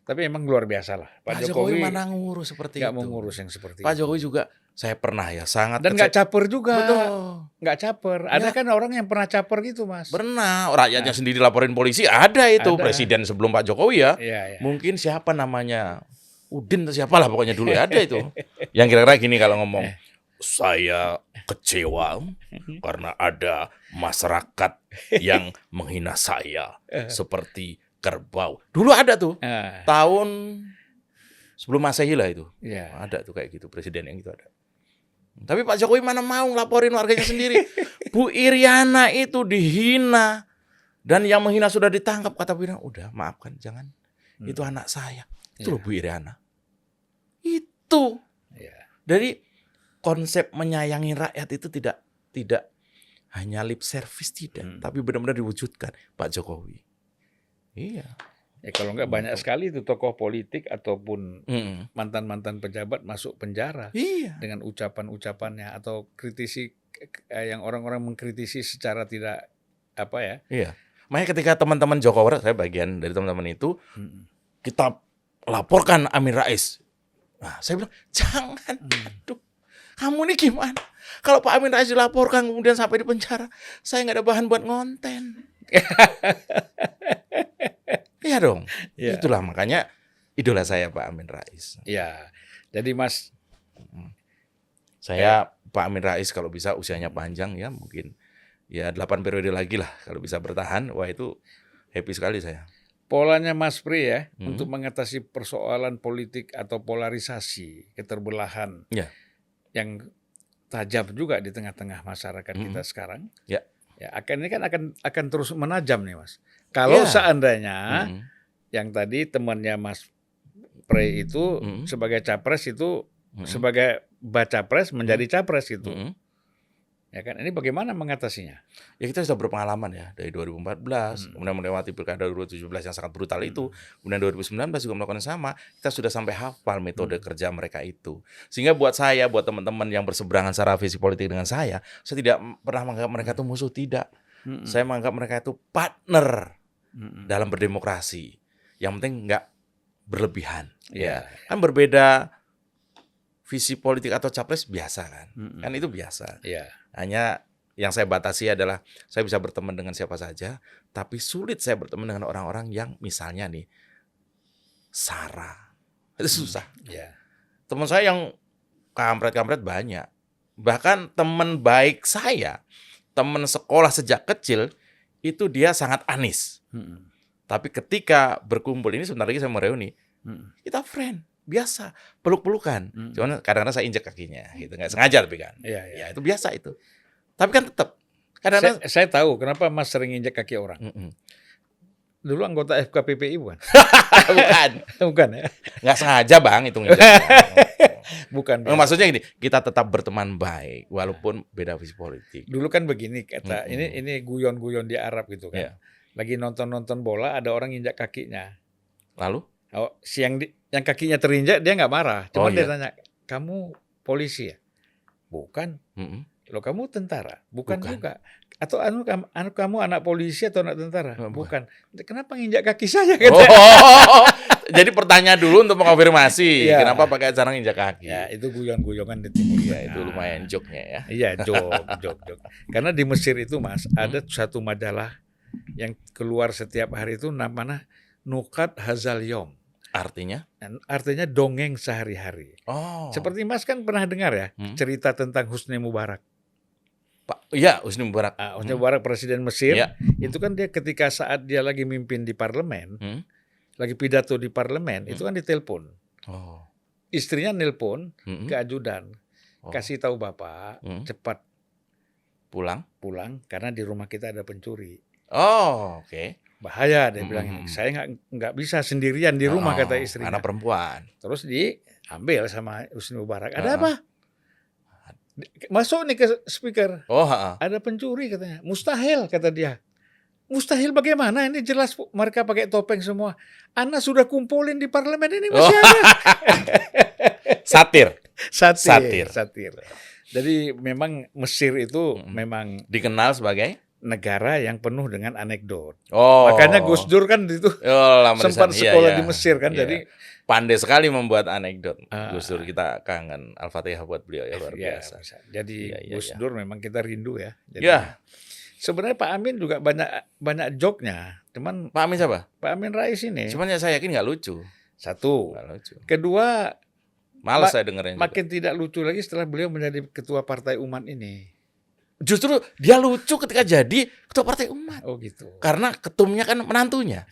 Tapi emang luar biasa lah. Pak Jokowi mana ngurus seperti itu. Nggak mau ngurus yang seperti Pak itu. Jokowi juga saya pernah ya sangat Dan nggak caper juga. Betul. Nggak caper. Ada kan orang yang pernah caper gitu Mas. Pernah. Rakyatnya sendiri laporin polisi. Ada itu. Ada. Presiden sebelum Pak Jokowi ya. Iya. Mungkin siapa namanya? Udin atau siapa lah pokoknya dulu ya. Ada itu. Yang kira-kira gini kalau ngomong. Saya kecewa karena ada masyarakat yang menghina saya. Seperti kerbau. Dulu ada tuh. Tahun sebelum Masehi lah itu. Iya. Ada tuh kayak gitu. Presiden yang gitu ada. Tapi Pak Jokowi mana mau ngelaporin warganya sendiri. Bu Iriana itu dihina. Dan yang menghina sudah ditangkap. Kata Bu Iriana, udah maafkan, jangan. Itu anak saya. Itu loh Bu Iriana. Itu. Jadi konsep menyayangi rakyat itu tidak hanya lip service, tidak. Tapi benar-benar diwujudkan Pak Jokowi. Iya. Ya kalau nggak banyak sekali itu tokoh politik ataupun mantan-mantan pejabat masuk penjara dengan ucapan-ucapannya atau kritisi yang orang-orang mengkritisi secara tidak apa ya. Iya. Makanya ketika teman-teman Jokowi, saya bagian dari teman-teman itu, kita laporkan Amin Rais. Nah, saya bilang jangan. Aduh, kamu ini gimana? Kalau Pak Amin Rais dilaporkan kemudian sampai di penjara, saya nggak ada bahan buat ngonten. Iya dong. Ya. Itulah makanya idola saya Pak Amin Rais. Ya. Jadi Mas, saya Pak Amin Rais kalau bisa usianya panjang ya mungkin ya 8 periode lagi lah kalau bisa bertahan. Wah itu happy sekali saya. polanya Mas Pri ya untuk mengatasi persoalan politik atau polarisasi, keterbelahan yang tajam juga di tengah-tengah masyarakat kita sekarang. Ya. Ya, ini kan akan terus menajam nih Mas. Kalau seandainya yang tadi temannya Mas Pre itu sebagai capres itu sebagai baca pres menjadi capres itu. Ya kan, ini bagaimana mengatasinya? Ya kita sudah berpengalaman ya dari 2014, kemudian melewati pilkada 2017 yang sangat brutal itu, kemudian 2019 juga melakukan yang sama. Kita sudah sampai hafal metode kerja mereka itu. Sehingga buat saya, buat teman-teman yang berseberangan secara visi politik dengan saya tidak pernah menganggap mereka itu musuh, tidak. Saya menganggap mereka itu partner dalam berdemokrasi. Yang penting nggak berlebihan. Ya. Kan berbeda visi politik atau capres biasa kan. Kan itu biasa. Hanya yang saya batasi adalah saya bisa berteman dengan siapa saja, tapi sulit saya berteman dengan orang-orang yang misalnya nih sara. Itu susah. Teman saya yang kampret-kampret banyak. Bahkan teman baik saya, teman sekolah sejak kecil, itu dia sangat Anies. Tapi ketika berkumpul, ini sebentar lagi saya mau reuni, kita friend. Biasa, peluk-pelukan. Cuman kadang-kadang saya injek kakinya, gitu. Nggak sengaja tapi kan. Ya itu biasa itu. Tapi kan tetap. Kadang-kadang saya tahu kenapa Mas sering injek kaki orang. Dulu anggota FKPPI bukan? Bukan ya? Nggak sengaja Bang, itu injek. Bukan. Maksudnya gini, kita tetap berteman baik walaupun beda visi politik. Dulu kan begini kata, ini guyon-guyon di Arab gitu kan. Lagi nonton bola ada orang injak kakinya. Lalu? Yang kakinya terinjak dia nggak marah, cuma dia tanya, kamu polisi ya? Bukan. Loh kamu tentara? Bukan juga. Atau kamu anak polisi atau anak tentara? Bukan. Kenapa nginjak kaki saya? Jadi pertanyaan dulu untuk mengkonfirmasi kenapa pakai cara nginjak kaki. Ya itu guyon-guyongan di Timur Tengah. Itu lumayan joke-nya ya. Iya joke. Karena di Mesir itu Mas ada satu majalah yang keluar setiap hari itu namanya Nukat Hazal Yom. Artinya dongeng sehari-hari. Seperti Mas kan pernah dengar ya cerita tentang Husni Mubarak. Iya, Husni Mubarak. Husni Mubarak presiden Mesir. Itu kan dia ketika saat dia lagi mimpin di parlemen, lagi pidato di parlemen, itu kan ditelepon. Oh. Istrinya nelpon Mm-mm. ke ajudan, Oh. kasih tahu bapak cepat Pulang. karena di rumah kita ada pencuri. Oh, oke. Bahaya, dia bilang. Saya nggak bisa sendirian di rumah, kata istrinya. Anak perempuan. Terus diambil sama Husni Mubarak. Ada apa? Masuk nih ke speaker. Oh, ha-ha. Ada pencuri katanya. Mustahil, kata dia. Mustahil bagaimana? Ini jelas mereka pakai topeng semua. Ana sudah kumpulin di parlemen ini masih ada. Satir. Satir. Jadi memang Mesir itu memang Dikenal sebagai negara yang penuh dengan anekdot. Oh. Makanya Gus Dur kan itu lama di sempat sana. sekolah Iya, di Mesir kan. iya. Jadi pandai sekali membuat anekdot. Gus Dur, kita kangen. Al-Fatihah buat beliau ya, luar ya, biasa. jadi Iya, Gus Dur memang kita rindu ya. Jadi, Ya, sebenarnya Pak Amin juga banyak joknya. Cuman Pak Amin siapa? Pak Amin Rais ini Cuman ya saya yakin nggak lucu. satu. Nggak lucu. Kedua, Males saya dengerin juga. makin tidak lucu lagi setelah beliau menjadi ketua Partai Umat ini. Justru dia lucu ketika jadi ketua partai umat. Oh gitu. Karena ketumnya kan menantunya.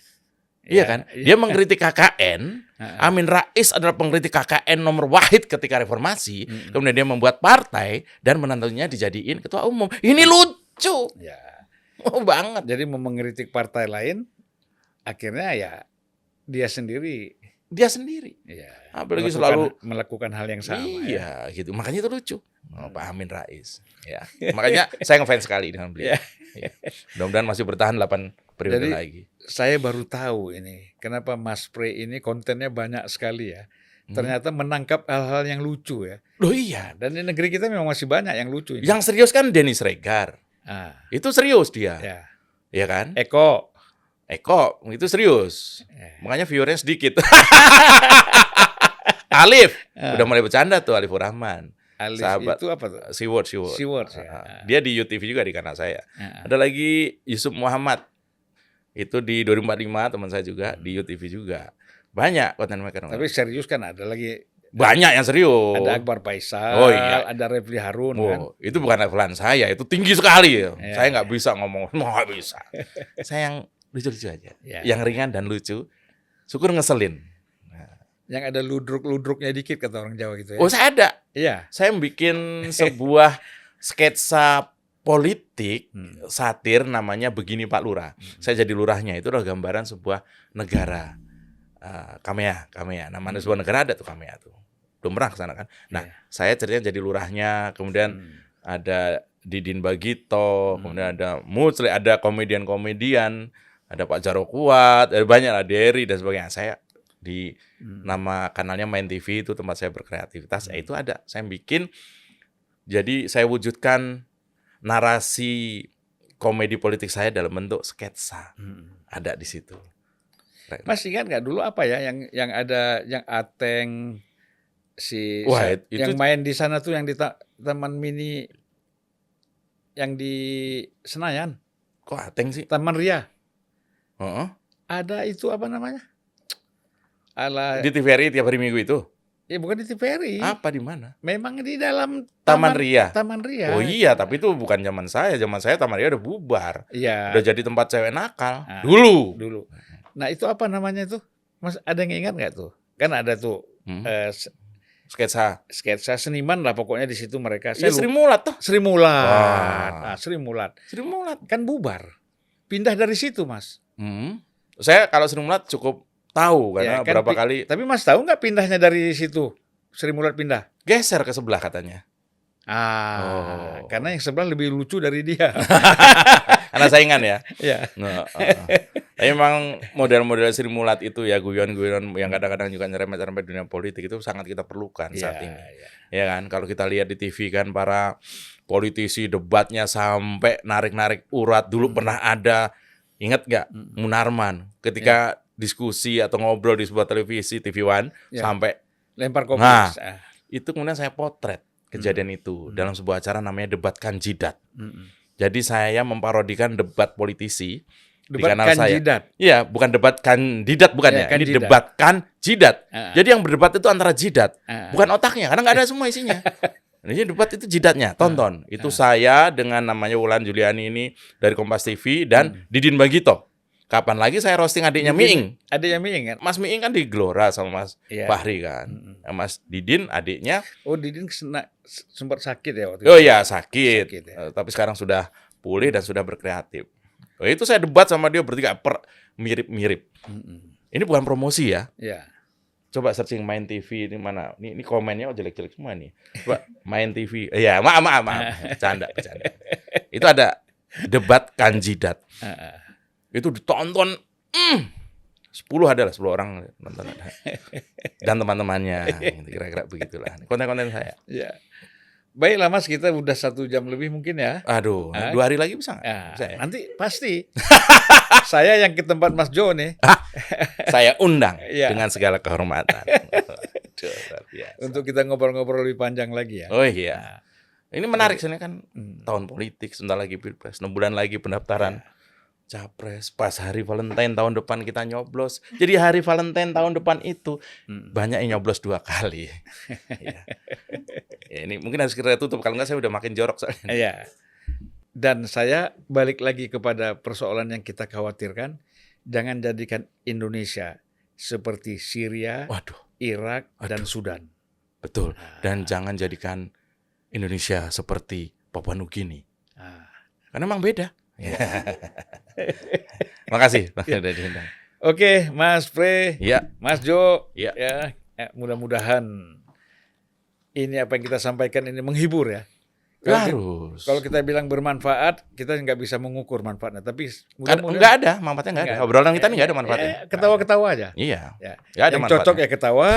Iya kan? Iya. Dia mengkritik KKN. Amin Rais adalah pengkritik KKN nomor wahid ketika reformasi. Kemudian dia membuat partai dan menantunya dijadiin ketua umum. Ini lucu. Ya. Oh banget. Jadi mau mengkritik partai lain, akhirnya ya dia sendiri. Dia sendiri. Ya. Apalagi selalu melakukan hal yang sama. Iya, gitu. Makanya itu lucu. Oh, Pak Amin Rais. Ya. Makanya saya ngefans sekali dengan beliau. Ya. Mudah-mudahan masih bertahan 8 periode Jadi, lagi. Saya baru tahu ini kenapa Mas Pre ini kontennya banyak sekali ya. Ternyata menangkap hal-hal yang lucu ya. Loh iya. Dan di negeri kita memang masih banyak yang lucu ini. Yang serius kan Denny Sregar. Itu serius dia. Ya. Iya kan? Eko itu serius. Makanya viewernya sedikit. Alif udah mulai bercanda tuh, Alif Rahman. Alif Sahabat. itu apa tuh? Seaward. Ya. Dia di UTV juga di kanal saya. Ada lagi Yusuf Muhammad. Itu di 2045 teman saya juga di UTV juga. Banyak konten maker. Tapi serius kan ada lagi. Banyak yang serius. Ada Akbar Faisal, Oh, iya. ada Refli Harun kan. Itu bukan levelan saya, itu tinggi sekali. Ya. Saya nggak bisa ngomong, nggak bisa. Saya yang lucu-lucu aja. Ya. Yang ringan dan lucu. Syukur ngeselin. Yang ada ludruk-ludruknya dikit kata orang Jawa gitu ya. Oh, saya ada. Iya. Saya bikin sebuah sketsa politik satir namanya Begini Pak Lurah. Saya jadi lurahnya. Itu adalah gambaran sebuah negara. Kamea. Namanya sebuah negara ada tuh Kamea tuh. Belum pernah kesana kan. Nah, saya ceritanya jadi lurahnya. Kemudian ada Didin Bagito, kemudian ada Mutsli, ada komedian-komedian, ada Pak Jarwo Kuat, ada banyak lah, Derry dan sebagainya. Saya di nama kanalnya Main TV, itu tempat saya berkreativitas. Itu ada. Saya bikin, jadi saya wujudkan narasi komedi politik saya dalam bentuk sketsa. Ada di situ. Mas ingat nggak dulu apa ya yang ada yang Ateng Wah, yang main di sana tuh yang di Taman Mini yang di Senayan. Kok Ateng sih? Taman Ria. Ada itu apa namanya? Di TVRI tiap hari Minggu itu? Ya bukan di TVRI. Apa di mana? Memang di dalam Taman Ria. Taman Ria. Oh iya, tapi itu bukan zaman saya. Zaman saya Taman Ria udah bubar. Iya. Udah jadi tempat cewek nakal. Dulu. Nah itu apa namanya tuh? Mas ada yang ingat nggak tuh? Kan ada tuh sketsa seniman lah pokoknya di situ mereka. Sri Mulat tuh. Sri Mulat. Sri Mulat kan bubar. Pindah dari situ, Mas. Saya kalau Sri Mulat cukup tahu karena kan berapa kali. Tapi Mas tahu nggak pindahnya dari situ? Sri Mulat pindah. Geser ke sebelah katanya. Karena yang sebelah lebih lucu dari dia. Karena saingan ya. Iya. Tapi memang model-model Sri Mulat itu ya, guyon-guyon yang kadang-kadang juga nyerempet-nyerempet dunia politik itu sangat kita perlukan saat ini. Ya kan, kalau kita lihat di TV kan para politisi debatnya sampai narik-narik urat. Dulu pernah ada, ingat nggak Munarman ketika diskusi atau ngobrol di sebuah televisi TV One sampai lempar kopi. Itu kemudian saya potret kejadian itu dalam sebuah acara namanya Debat Kandidat. Jadi saya memparodikan debat politisi di kanal saya. Iya, bukan debat kandidat bukan ya. Ini debat kandidat. Jadi yang berdebat itu antara jidat, bukan otaknya, karena nggak ada semua isinya. Ini debat itu jidatnya, tonton. Itu saya dengan namanya Wulan Juliani ini dari Kompas TV dan Didin Bagito. Kapan lagi saya roasting adiknya Miing? Adiknya Miing kan? Mas Miing kan di Gelora sama Mas Iya. Fahri kan. Mas Didin adiknya, Oh, Didin sempat sakit ya waktu oh itu? ya sakit. Sakit, ya. Tapi sekarang sudah pulih dan sudah berkreatif. Oh, itu saya debat sama dia bertiga mirip-mirip. Ini bukan promosi ya. Ya. Coba searching Main TV ini mana? Ini komennya jelek-jelek semua nih. Coba Main TV. Iya, maaf. Bercanda. Itu ada debat kandidat. Itu ditonton 10 ada lah, 10 orang nonton ada. Dan teman-temannya gitu, kira-kira begitulah. Konten-konten saya. Ya. Baiklah Mas, kita udah 1 jam lebih mungkin ya. Aduh, 2 hari lagi bisa nggak? Bisa ya? Nanti pasti. Saya yang ke tempat Mas Jo nih. Saya undang Iya. dengan segala kehormatan. Aduh, luar biasa. Untuk kita ngobrol-ngobrol lebih panjang lagi ya. Oh iya. Ini menarik soalnya kan tahun politik, sebentar lagi Pilpres, 6 bulan lagi pendaftaran Capres, pas hari Valentine tahun depan kita nyoblos. Jadi hari Valentine tahun depan itu banyak yang nyoblos 2 kali. Ya. Ya, ini mungkin harus kita tutup, kalau nggak saya udah makin jorok soalnya. Iya. Dan saya balik lagi kepada persoalan yang kita khawatirkan, jangan jadikan Indonesia seperti Syria, Waduh, Irak, dan Sudan. betul. Dan jangan jadikan Indonesia seperti Papua Nugini. Karena memang beda. Ya. Makasih Bang udah diundang. Oke, Mas Pre, Iya. Mas Jo, Iya. mudah-mudahan ini apa yang kita sampaikan ini menghibur ya. Harus. Kalau kita bilang bermanfaat, kita nggak bisa mengukur manfaatnya. Tapi Kan nggak ada, manfaatnya nggak ada. Nggak ada. Obrolan kita ini nggak ada manfaatnya. Ketawa-ketawa aja. Iya. Ya. Nggak ada Yang manfaatnya. cocok ya ketawa,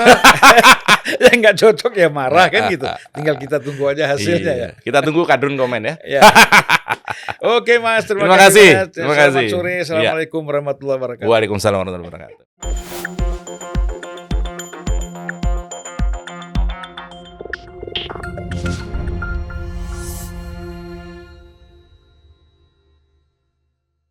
yang nggak cocok ya marah kan gitu. Tinggal kita tunggu aja hasilnya ya. Iya. Kita tunggu kadrun komen ya. Ya. Oke Mas, terima Kasih. Mas. Terima Selamat kasih. sore. Assalamualaikum warahmatullahi wabarakatuh. Waalaikumsalam warahmatullahi wabarakatuh.